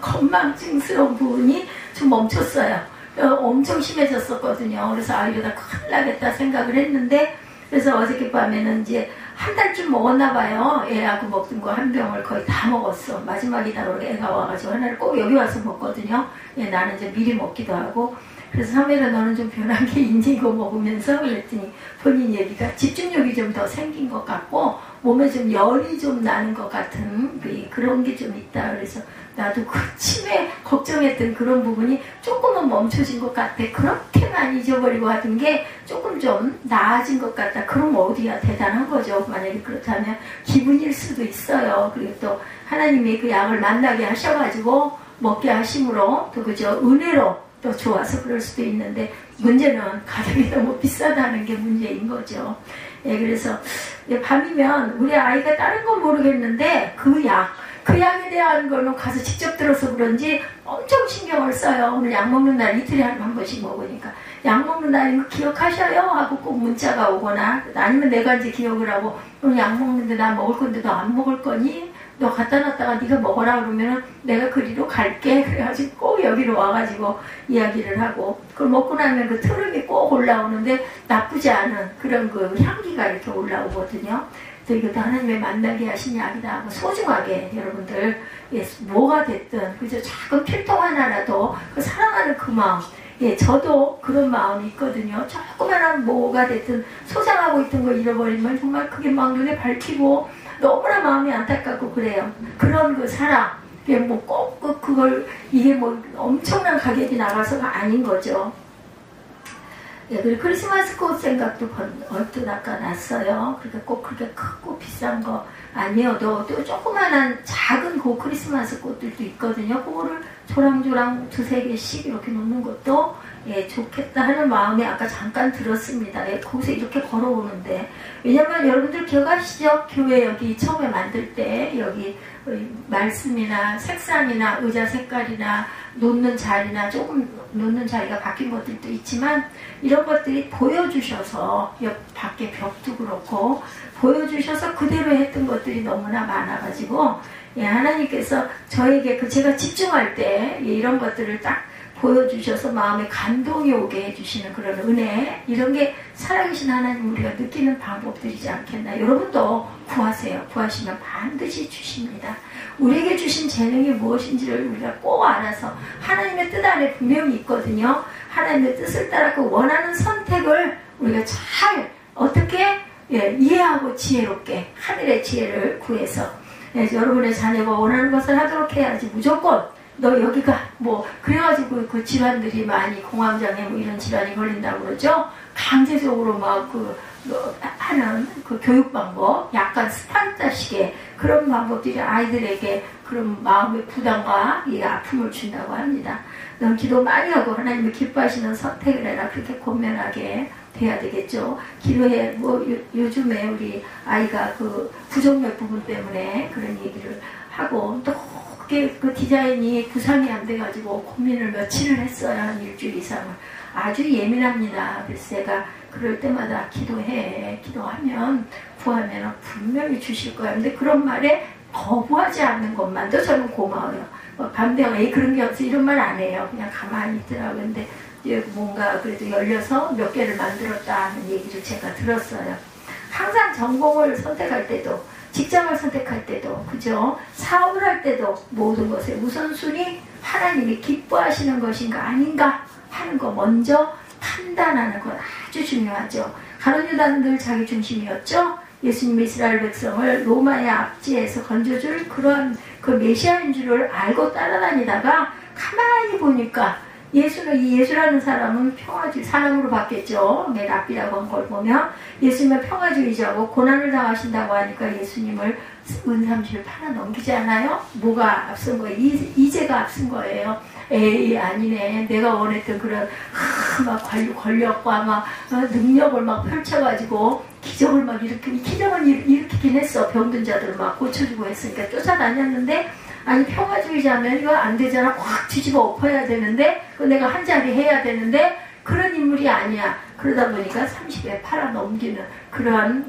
건망증스러운 부분이 좀 멈췄어요. 엄청 심해졌었거든요. 그래서 이러다 큰일 나겠다 생각을 했는데 그래서 어저께 밤에는 이제 한 달쯤 먹었나 봐요. 애하고 먹던 거 한 병을 거의 다 먹었어. 마지막이다 그러고 애가 와가지고 하나를 꼭 여기 와서 먹거든요. 나는 이제 미리 먹기도 하고 그래서 사메라 너는 좀 변한 게 있니 이거 먹으면서 그랬더니 본인 얘기가 집중력이 좀 더 생긴 것 같고 몸에 좀 열이 좀 나는 것 같은 그런 게 좀 있다. 그래서 나도 그 치매 걱정했던 그런 부분이 조금은 멈춰진 것 같아. 그렇게 많이 잊어버리고 하던 게 조금 좀 나아진 것 같다. 그럼 어디야 대단한 거죠. 만약에 그렇다면 기분일 수도 있어요. 그리고 또 하나님이 그 약을 만나게 하셔가지고 먹게 하심으로 또 그저 은혜로 또 좋아서 그럴 수도 있는데 문제는 가격이 너무 비싸다는 게 문제인 거죠. 그래서 밤이면 우리 아이가 다른 건 모르겠는데 그 약에 대한 거는 가서 직접 들어서 그런지 엄청 신경을 써요. 오늘 약 먹는 날 이틀에 한 번씩 먹으니까 약 먹는 날인 거 기억하셔요? 하고 꼭 문자가 오거나 아니면 내가 이제 기억을 하고 오늘 약 먹는데 나 먹을 건데 너 안 먹을 거니? 너 갖다 놨다가 네가 먹어라 그러면은 내가 그리로 갈게. 그래가지고 꼭 여기로 와가지고 이야기를 하고 그걸 먹고 나면 그 트름이 꼭 올라오는데 나쁘지 않은 그런 그 향기가 이렇게 올라오거든요. 그래서 이것도 하나님의 만나게 하신 약이다 하고 소중하게 여러분들 뭐가 됐든 그저 작은 필통 하나라도 그 사랑하는 그 마음 저도 그런 마음이 있거든요. 조그만한 뭐가 됐든 소장하고 있던 거 잃어버리면 정말 그게 막 눈에 밟히고 너무나 마음이 안타깝고 그래요. 그런 그 사랑, 뭐 꼭 그걸 이게 뭐 엄청난 가격이 나가서가 아닌 거죠. 그리고 크리스마스 꽃 생각도 언뜻 아까 났어요. 그러니까 꼭 그렇게 크고 비싼 거 아니어도 또 조그만한 작은 그 크리스마스 꽃들도 있거든요. 그거를 조랑조랑 2-3개씩 이렇게 놓는 것도 좋겠다 하는 마음이 아까 잠깐 들었습니다. 거기서 이렇게 걸어오는데 왜냐면 여러분들 기억하시죠? 교회 여기 처음에 만들 때 여기 말씀이나 색상이나 의자 색깔이나 놓는 자리나 조금 놓는 자리가 바뀐 것들도 있지만 이런 것들이 보여주셔서 옆 밖에 벽도 그렇고 보여주셔서 그대로 했던 것들이 너무나 많아가지고 하나님께서 저에게 제가 집중할 때 이런 것들을 딱 보여주셔서 마음에 감동이 오게 해주시는 그런 은혜 이런 게 살아계신 하나님 우리가 느끼는 방법들이지 않겠나. 여러분도 구하세요. 구하시면 반드시 주십니다. 우리에게 주신 재능이 무엇인지를 우리가 꼭 알아서 하나님의 뜻 안에 분명히 있거든요. 하나님의 뜻을 따라 그 원하는 선택을 우리가 잘 어떻게 이해하고 지혜롭게 하늘의 지혜를 구해서 여러분의 자녀가 원하는 것을 하도록 해야지. 무조건 너 여기가 뭐 그래가지고 그 질환들이 많이 공황장애 뭐 이런 질환이 걸린다고 그러죠. 강제적으로 막 하는 그 교육 방법 약간 스파르타식의 그런 방법들이 아이들에게 그런 마음의 부담과 이 아픔을 준다고 합니다. 넌 기도 많이 하고 하나님을 기뻐하시는 선택을 해라. 그렇게 권면하게 돼야 되겠죠. 기도해. 뭐 요즘에 우리 아이가 그 부정맥 부분 때문에 그런 얘기를 하고 또 그 디자인이 구상이 안 돼가지고 고민을 며칠을 했어요. 한 일주일 이상을. 아주 예민합니다. 그래서 제가 그럴 때마다 기도하면 구하면 분명히 주실 거야. 근데 그런 말에 거부하지 않는 것만도 저는 고마워요. 반대로 그런 게 없어 이런 말 안 해요. 그냥 가만히 있더라고요. 근데 뭔가 그래도 열려서 몇 개를 만들었다 하는 얘기를 제가 들었어요. 항상 전공을 선택할 때도 직장을 선택할 때도 그죠? 사업을 할 때도 모든 것의 우선순위 하나님이 기뻐하시는 것인가 아닌가 하는 거 먼저 판단하는 건 아주 중요하죠. 가룟 유다는 늘 자기 중심이었죠. 예수님이 이스라엘 백성을 로마의 압제에서 건져줄 그런 그 메시아인 줄을 알고 따라다니다가 가만히 보니까 이 예수라는 사람은 평화주의 사람으로 바뀌었죠. 랍비라고 한 걸 보면 예수님은 평화주의자고 고난을 당하신다고 하니까 예수님을 은삼십을 팔아 넘기지 않아요? 뭐가 앞선 거예요? 이제가 앞선 거예요. 에이 아니네. 내가 원했던 그런 막 권력과 막 능력을 막 펼쳐가지고 기적을 막 기적은 일으키긴 했어. 병든 자들을 막 고쳐주고 했으니까 쫓아다녔는데 아니 평화주의자면 이거 안 되잖아. 확 뒤집어 엎어야 되는데 내가 한 자리 해야 되는데 그런 인물이 아니야. 그러다 보니까 30에 팔아 넘기는 그러한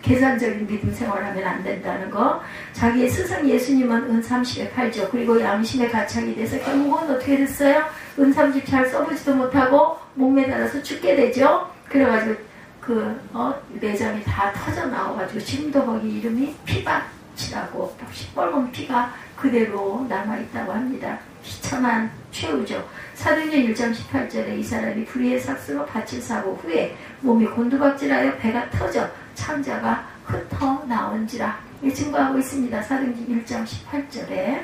계산적인 믿음 생활을 하면 안 된다는 거. 자기의 스승 예수님은 은 30에 팔죠. 그리고 양심에 가착이 돼서 결국은 어떻게 됐어요? 은 30 잘 써보지도 못하고 목매달아서 죽게 되죠. 그래가지고 내장이 다 터져 나와가지고 지금도 거기 이름이 피밭이라고 시뻘건 피가 그대로 남아있다고 합니다. 비참한 최후죠. 사도행전 1장 18절에 이 사람이 불의의 삭스로 밭을 사고 후에 몸이 곤두박질하여 배가 터져 창자가 흩어 나온지라 증거하고 있습니다. 사도행전 1장 18절에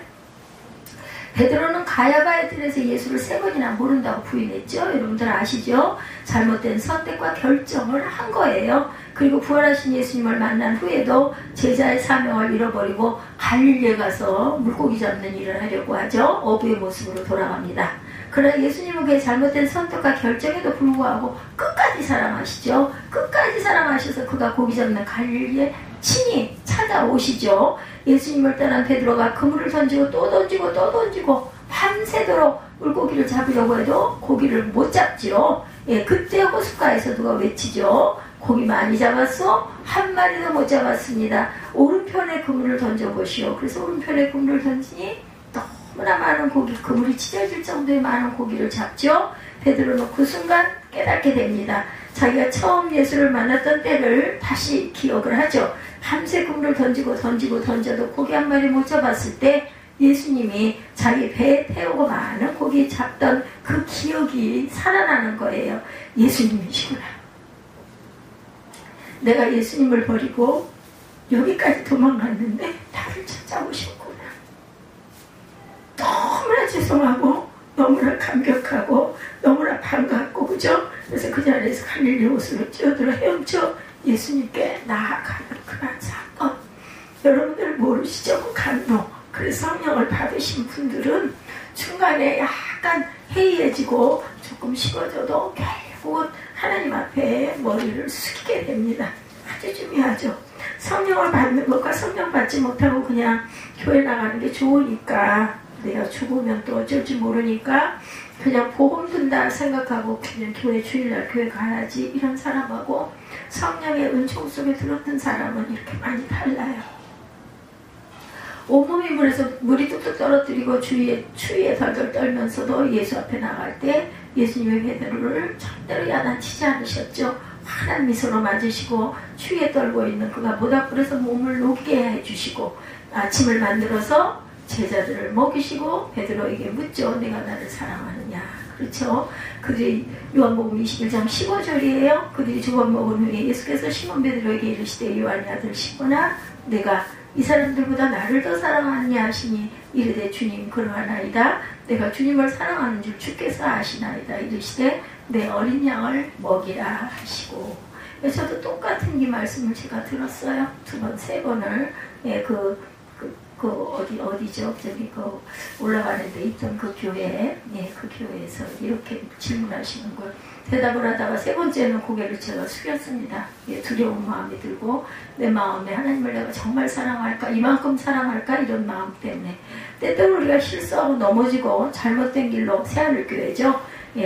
베드로는 가야바의 뜰에서 예수를 3번이나 모른다고 부인했죠. 여러분들 아시죠? 잘못된 선택과 결정을 한 거예요. 그리고 부활하신 예수님을 만난 후에도 제자의 사명을 잃어버리고 갈릴리에 가서 물고기 잡는 일을 하려고 하죠. 어부의 모습으로 돌아갑니다. 그러나 예수님은 그의 잘못된 선택과 결정에도 불구하고 끝까지 사랑하시죠. 끝까지 사랑하셔서 그가 고기 잡는 갈릴리에 친히 찾아오시죠. 예수님을 떠난 베드로가 그물을 던지고 또 던지고 또 던지고 밤새도록 물고기를 잡으려고 해도 고기를 못 잡죠. 그때 호숫가에서 누가 외치죠. 고기 많이 잡았어? 한 마리도 못 잡았습니다. 오른편에 그물을 던져보시오. 그래서 오른편에 그물을 던지니 너무나 많은 고기, 그물이 찢어질 정도의 많은 고기를 잡죠. 베드로는 그 순간 깨닫게 됩니다. 자기가 처음 예수를 만났던 때를 다시 기억을 하죠. 밤새 그물을 던져도 고기 한 마리 못 잡았을 때 예수님이 자기 배에 태우고 많은 고기 잡던 그 기억이 살아나는 거예요. 예수님이시구나. 내가 예수님을 버리고 여기까지 도망갔는데 나를 찾아오셨구나. 너무나 죄송하고 너무나 감격하고 너무나 반갑고 그죠? 그래서 그 자리에서 갈릴리 호수로 뛰어들어 헤엄쳐 예수님께 나아가는 그런 사건. 여러분들 모르시죠? 그 감동. 그래서 성령을 받으신 분들은 중간에 약간 해이해지고 조금 식어져도 결국은 하나님 앞에 머리를 숙이게 됩니다. 아주 중요하죠. 성령을 받는 것과 성령 받지 못하고 그냥 교회 나가는 게 좋으니까 내가 죽으면 또 어쩔지 모르니까 그냥 복음 든다 생각하고 그냥 교회 주일날 교회 가야지 이런 사람하고 성령의 은총 속에 들었던 사람은 이렇게 많이 달라요. 온몸이 물에서 물이 뚝뚝 떨어뜨리고 추위에 덜덜 떨면서도 예수 앞에 나갈 때 예수님의 베드로를 절대로 야단치지 않으셨죠. 환한 미소로 맞으시고 추위에 떨고 있는 그가 모닥불에서 몸을 녹게 해주시고 아침을 만들어서 제자들을 먹이시고 베드로에게 묻죠. 내가 나를 사랑하느냐. 그렇죠. 그들이 요한복음 21장 15절이에요. 그들이 두 번 먹은 후에 예수께서 시몬 베드로에게 이르시되 요한의 아들 시몬아 내가 이 사람들보다 나를 더 사랑하느냐 하시니 이르되 주님 그러하나이다. 내가 주님을 사랑하는 줄 주께서 아시나이다. 이르시되 내 어린 양을 먹이라 하시고. 저도 똑같은 이 말씀을 제가 들었어요. 2번, 3번을 어디죠? 저기 올라가는 데 있던 그 교회, 그 교회에서 이렇게 질문하시는 걸 대답을 하다가 3번째는 고개를 제가 숙였습니다. 두려운 마음이 들고 내 마음에 하나님을 내가 정말 사랑할까? 이만큼 사랑할까? 이런 마음 때문에 때때로 우리가 실수하고 넘어지고 잘못된 길로 새하늘교회죠.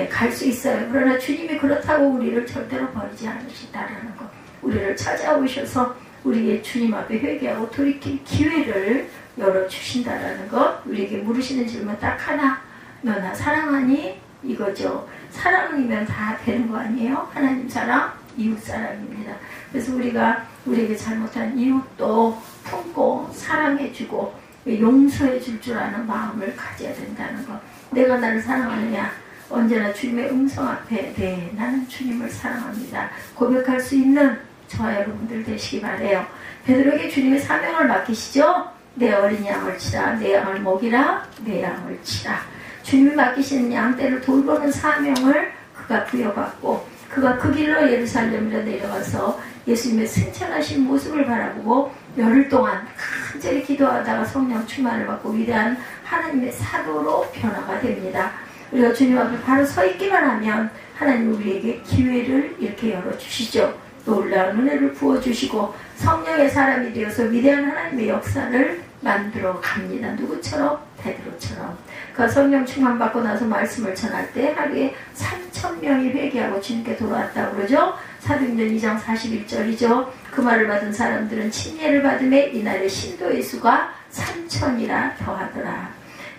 갈 수 있어요. 그러나 주님이 그렇다고 우리를 절대로 버리지 않으신다라는 것. 우리를 찾아오셔서 우리의 주님 앞에 회개하고 돌이킬 기회를 열어주신다라는 것. 우리에게 물으시는 질문 딱 하나. 너 나 사랑하니? 이거죠. 사랑이면 다 되는 거 아니에요? 하나님 사랑, 이웃 사랑입니다. 그래서 우리가 우리에게 잘못한 이웃도 품고 사랑해주고 용서해줄 줄 아는 마음을 가져야 된다는 것. 내가 나를 사랑하느냐? 언제나 주님의 음성 앞에 네, 나는 주님을 사랑합니다. 고백할 수 있는 저와 여러분들 되시기 바라요. 베드로에게 주님의 사명을 맡기시죠. 내 어린 양을 치라, 내 양을 먹이라, 내 양을 치라. 주님이 맡기시는 양떼를 돌보는 사명을 그가 부여받고 그가 그 길로 예루살렘으로 내려가서 예수님의 승천하신 모습을 바라보고 열흘 동안 간절히 기도하다가 성령 충만을 받고 위대한 하나님의 사도로 변화가 됩니다. 우리가 주님 앞에 바로 서 있기만 하면 하나님 우리에게 기회를 이렇게 열어주시죠. 놀라운 은혜를 부어주시고 성령의 사람이 되어서 위대한 하나님의 역사를 만들어 갑니다. 누구처럼? 베드로처럼. 그 성령 충만 받고 나서 말씀을 전할 때 하루에 3,000명이 회개하고 주님께 돌아왔다고 그러죠. 사도행전 2장 41절이죠. 그 말을 받은 사람들은 침례를 받음에 이날의 신도의 수가 3,000이라 더하더라.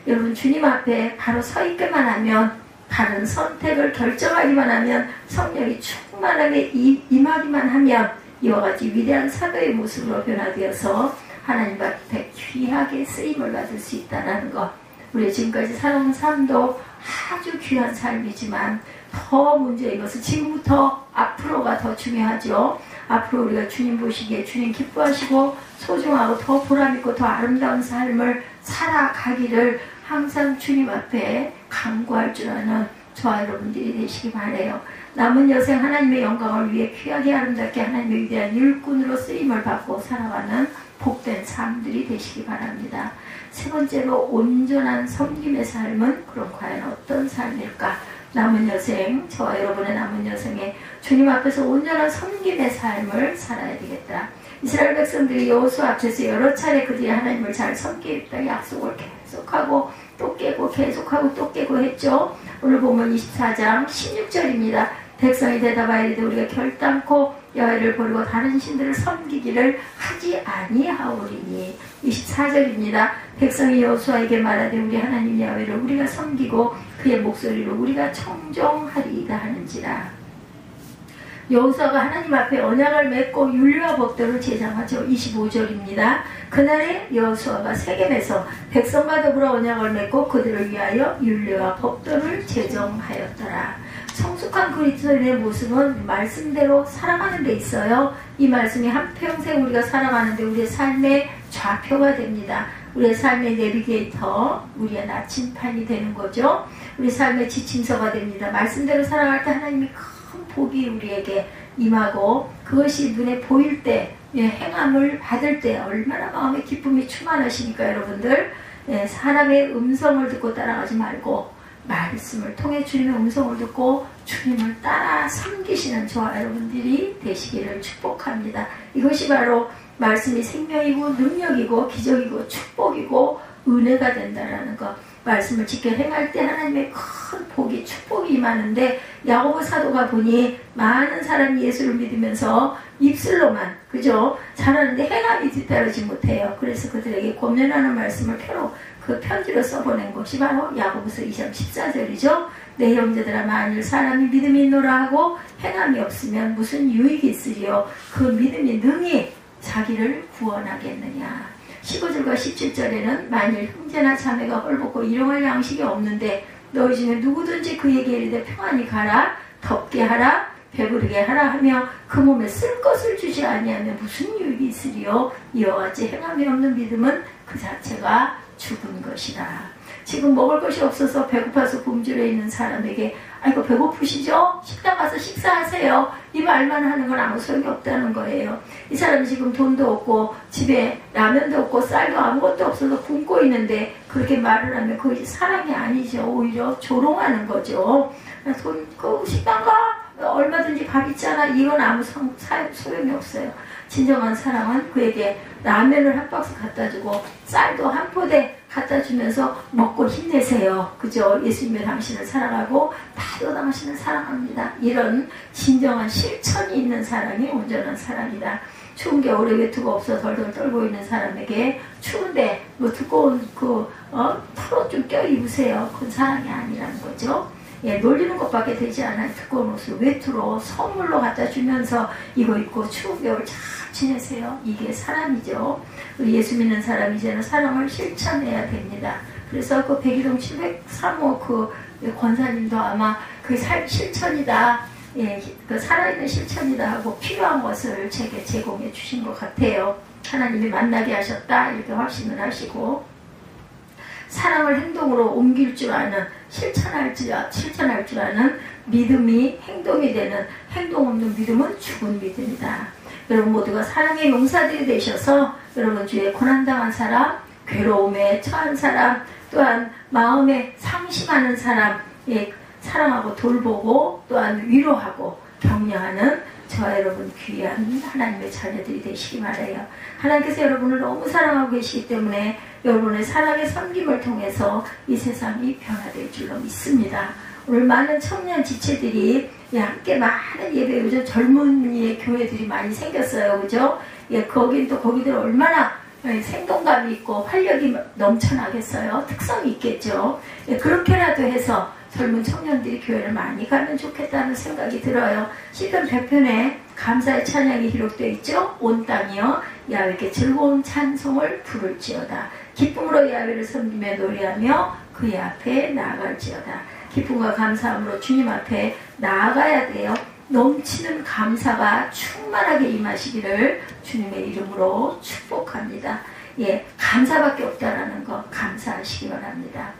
여러분 주님 앞에 바로 서 있기만 하면, 바른 선택을 결정하기만 하면, 성령이 충만하게 임하기만 하면 이와 같이 위대한 사도의 모습으로 변화되어서 하나님 앞에 귀하게 쓰임을 받을 수 있다는 것. 우리 지금까지 살아온 삶도 아주 귀한 삶이지만 더 문제인 것은 지금부터 앞으로가 더 중요하죠. 앞으로 우리가 주님 보시기에 주님 기뻐하시고 소중하고 더 보람있고 더 아름다운 삶을 살아가기를 항상 주님 앞에 간구할 줄 아는 저와 여러분들이 되시기 바라요. 남은 여생 하나님의 영광을 위해 귀하게 아름답게 하나님의 위대한 일꾼으로 쓰임을 받고 살아가는 복된 삶들이 되시기 바랍니다. 세 번째로 온전한 섬김의 삶은 그럼 과연 어떤 삶일까? 남은 여생, 저와 여러분의 남은 여생에 주님 앞에서 온전한 섬김의 삶을 살아야 되겠다. 이스라엘 백성들이 여호수아 앞에서 여러 차례 그들이 하나님을 잘 섬기겠다 약속을 계속하고 또 깨고 계속하고 또 깨고 했죠. 오늘 보면 24장 16절입니다. 백성이 대답하여 이르되 우리가 결단코 여호와를 버리고 다른 신들을 섬기기를 하지 아니하오리니. 24절입니다. 백성이 여호수아에게 말하되 우리 하나님 야훼를 우리가 섬기고 그의 목소리로 우리가 청종하리이다 하는지라. 여호수아가 하나님 앞에 언약을 맺고 율례와 법도를 제정하죠. 25절입니다. 그날에 여호수아가 세겜에서 백성과 더불어 언약을 맺고 그들을 위하여 율례와 법도를 제정하였더라. 성숙한 그리스도인의 모습은 말씀대로 살아가는 데 있어요. 이 말씀이 한평생 우리가 살아가는데 우리의 삶의 좌표가 됩니다. 우리의 삶의 내비게이터, 우리의 나침판이 되는 거죠. 우리 삶의 지침서가 됩니다. 말씀대로 살아갈 때 하나님이 큰 복이 우리에게 임하고 그것이 눈에 보일 때, 행함을 받을 때 얼마나 마음의 기쁨이 충만하시니까 여러분들, 사람의 음성을 듣고 따라가지 말고 말씀을 통해 주님의 음성을 듣고 주님을 따라 섬기시는 저와 여러분들이 되시기를 축복합니다. 이것이 바로 말씀이 생명이고 능력이고 기적이고 축복이고 은혜가 된다라는 것. 말씀을 지켜 행할 때 하나님의 큰 복이 축복이 임하는데 야고보 사도가 보니 많은 사람이 예수를 믿으면서 입술로만 그죠 잘하는데 행함이 뒤따르지 못해요. 그래서 그들에게 권면하는 말씀을 그 편지로 써보낸 것이 바로 야고보서 2장 14절이죠. 내 형제들아 만일 사람이 믿음이 있노라 하고 행함이 없으면 무슨 유익이 있으리요 그 믿음이 능히 자기를 구원하겠느냐. 15절과 17절에는 만일 형제나 자매가 헐벗고 일용할 양식이 없는데 너희 중에 누구든지 그에게 이르되 평안히 가라 덥게 하라 배부르게 하라 하며 그 몸에 쓸 것을 주지 아니하면 무슨 유익이 있으리요. 이와 같이 행함이 없는 믿음은 그 자체가 죽은 것이라. 지금 먹을 것이 없어서 배고파서 굶주려 있는 사람에게 아이고 배고프시죠? 식당 가서 식사하세요. 이 말만 하는 건 아무 소용이 없다는 거예요. 이 사람이 지금 돈도 없고 집에 라면도 없고 쌀도 아무것도 없어서 굶고 있는데 그렇게 말을 하면 그것이 사랑이 아니죠. 오히려 조롱하는 거죠. 그 식당 가 얼마든지 밥 있잖아. 이건 아무 소용이 없어요. 진정한 사랑은 그에게 라면을 한 박스 갖다 주고 쌀도 한 포대 갖다 주면서 먹고 힘내세요. 그죠? 예수님의 당신을 사랑하고 나도 당신을 사랑합니다. 이런 진정한 실천이 있는 사랑이 온전한 사랑이다. 추운 겨울에 외투가 없어 덜덜 떨고 있는 사람에게 추운데 뭐 두꺼운 털옷 좀 껴입으세요. 그건 사랑이 아니라는 거죠. 놀리는 것밖에 되지 않아요. 두꺼운 옷을 외투로 선물로 갖다 주면서 이거 입고 추운 겨울 잘 지내세요. 이게 사람이죠. 우리 예수 믿는 사람이 이제는 사랑을 실천해야 됩니다. 그래서 그 백이동 703호 그 권사님도 아마 그 실천이다. 그 살아있는 실천이다 하고 필요한 것을 제게 제공해 주신 것 같아요. 하나님이 만나게 하셨다 이렇게 확신을 하시고 사랑을 행동으로 옮길 줄 아는 실천할 줄 아는 믿음이 행동이 되는 행동 없는 믿음은 죽은 믿음이다. 여러분 모두가 사랑의 용사들이 되셔서 여러분 주위에 고난당한 사람, 괴로움에 처한 사람, 또한 마음에 상심하는 사람, 사랑하고 돌보고 또한 위로하고 격려하는 저와 여러분 귀한 하나님의 자녀들이 되시기 바라요. 하나님께서 여러분을 너무 사랑하고 계시기 때문에 여러분의 사랑의 섬김을 통해서 이 세상이 변화될 줄로 믿습니다. 오늘 많은 청년 지체들이 함께 많은 예배, 요즘 젊은이의 교회들이 많이 생겼어요. 그죠? 거긴 또 거기들 얼마나 생동감이 있고 활력이 넘쳐나겠어요. 특성이 있겠죠. 그렇게라도 해서 젊은 청년들이 교회를 많이 가면 좋겠다는 생각이 들어요. 시편 100편에 감사의 찬양이 기록되어 있죠. 온 땅이여 야훼께 즐거운 찬송을 부를지어다. 기쁨으로 야훼를 섬기며 노래하며 그의 앞에 나아갈지어다. 기쁨과 감사함으로 주님 앞에 나아가야 돼요. 넘치는 감사가 충만하게 임하시기를 주님의 이름으로 축복합니다. 감사밖에 없다라는 거 감사하시기 바랍니다.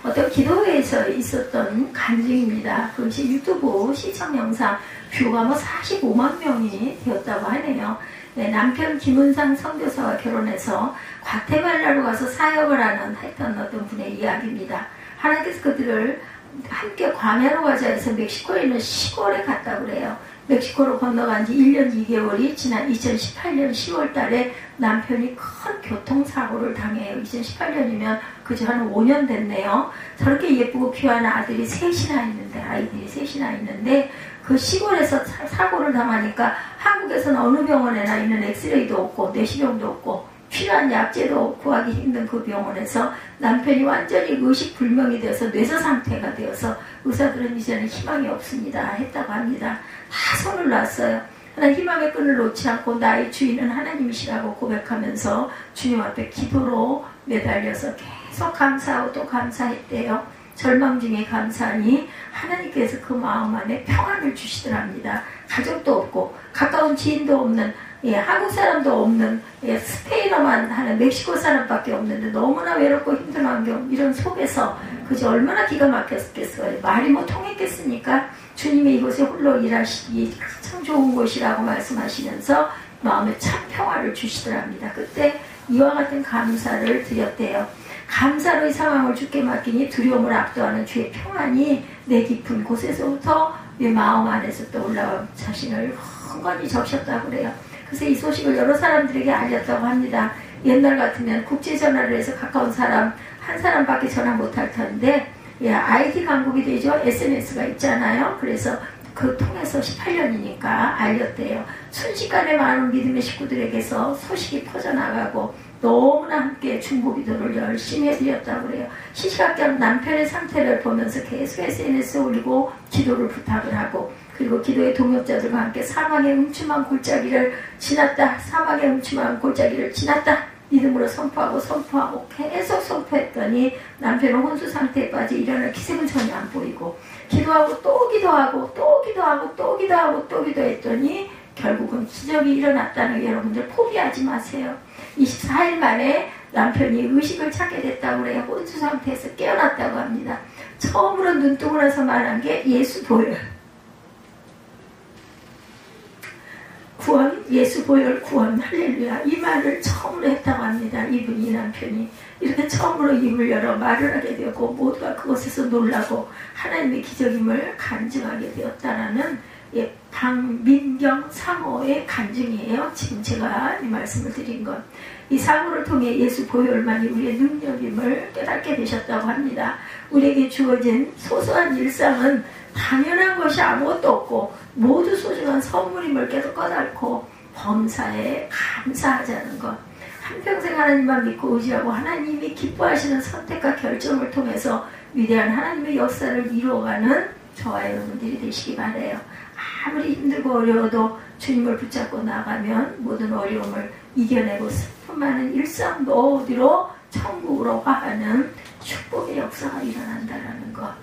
어떤 기도회에서 있었던 간증입니다. 그것이 유튜브 시청 영상 뷰가 45만 명이 되었다고 하네요. 남편 김은상 선교사와 결혼해서 과테말라로 가서 사역을 했던 어떤 분의 이야기입니다. 하나님께서 그들을 함께 광야로 가자 해서 멕시코에 있는 시골에 갔다고 그래요. 멕시코로 건너간 지 1년 2개월이 지난 2018년 10월 달에 남편이 큰 교통사고를 당해요. 2018년이면 그저 한 5년 됐네요. 저렇게 예쁘고 귀한 아이들이 셋이나 있는데 그 시골에서 사고를 당하니까 한국에서는 어느 병원에나 있는 엑스레이도 없고 내시경도 없고 필요한 약제도 구하기 힘든 그 병원에서 남편이 완전히 의식불명이 되어서 뇌사 상태가 되어서 의사들은 이제는 희망이 없습니다 했다고 합니다. 다 손을 놨어요. 하나 희망의 끈을 놓지 않고 나의 주인은 하나님이시라고 고백하면서 주님 앞에 기도로 매달려서 계속 감사하고 또 감사했대요. 절망 중에 감사하니 하나님께서 그 마음 안에 평안을 주시더랍니다. 가족도 없고 가까운 지인도 없는 한국 사람도 없는 스페인어만 하는 멕시코 사람밖에 없는데 너무나 외롭고 힘든 환경 이런 속에서 그저 얼마나 기가 막혔겠어요. 말이 통했겠습니까? 주님이 이곳에 홀로 일하시기 참 좋은 곳이라고 말씀하시면서 마음에 참 평화를 주시더랍니다. 그때 이와 같은 감사를 드렸대요. 감사로 이 상황을 주께 맡기니 두려움을 압도하는 주의 평안이 내 깊은 곳에서부터 내 마음 안에서 떠올라와 자신을 흥건히 적셨다고 그래요. 그래서 이 소식을 여러 사람들에게 알렸다고 합니다. 옛날 같으면 국제전화를 해서 가까운 사람 한 사람밖에 전화 못할 텐데 IT 강국이 되죠. SNS가 있잖아요. 그래서 그 통해서 18년이니까 알렸대요. 순식간에 많은 믿음의 식구들에게서 소식이 퍼져나가고 너무나 함께 중보기도를 열심히 해드렸다고 그래요. 시시각각 남편의 상태를 보면서 계속 SNS에 올리고 기도를 부탁을 하고 그리고 기도의 동역자들과 함께 사망의 음침한 골짜기를 지났다. 사망의 음침한 골짜기를 지났다. 믿음으로 선포하고 계속 선포했더니 남편은 혼수 상태에 빠져 일어날 기색은 전혀 안 보이고 기도하고 또 기도하고 또 기도하고 또 기도하고 또 기도했더니 결국은 기적이 일어났다는 게 여러분들 포기하지 마세요. 24일 만에 남편이 의식을 찾게 됐다고 그래요. 혼수 상태에서 깨어났다고 합니다. 처음으로 눈뜨고 나서 말한 게 예수 보혈. 구원, 예수 보혈 구원, 할렐루야. 이 말을 처음으로 했다고 합니다. 이분이 남편이. 이렇게 처음으로 입을 열어 말을 하게 되었고 모두가 그것에서 놀라고 하나님의 기적임을 간증하게 되었다라는 박민경 상호의 간증이에요. 지금 제가 이 말씀을 드린 것. 이 상호를 통해 예수 보혈만이 우리의 능력임을 깨닫게 되셨다고 합니다. 우리에게 주어진 소소한 일상은 당연한 것이 아무것도 없고 모두 소중한 선물임을 깨닫고 범사에 감사하자는 것. 한평생 하나님만 믿고 의지하고 하나님이 기뻐하시는 선택과 결정을 통해서 위대한 하나님의 역사를 이루어가는 저와 여러분들이 되시기 바라요. 아무리 힘들고 어려워도 주님을 붙잡고 나가면 모든 어려움을 이겨내고 슬픔 많은 일상 모두로 천국으로 화하는 축복의 역사가 일어난다는 것.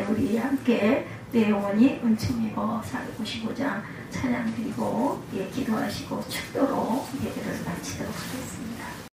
우리 함께 내 영혼이 은총 입어 495장 찬양 드리고 기도하시고 축도로 예배를 마치도록 하겠습니다.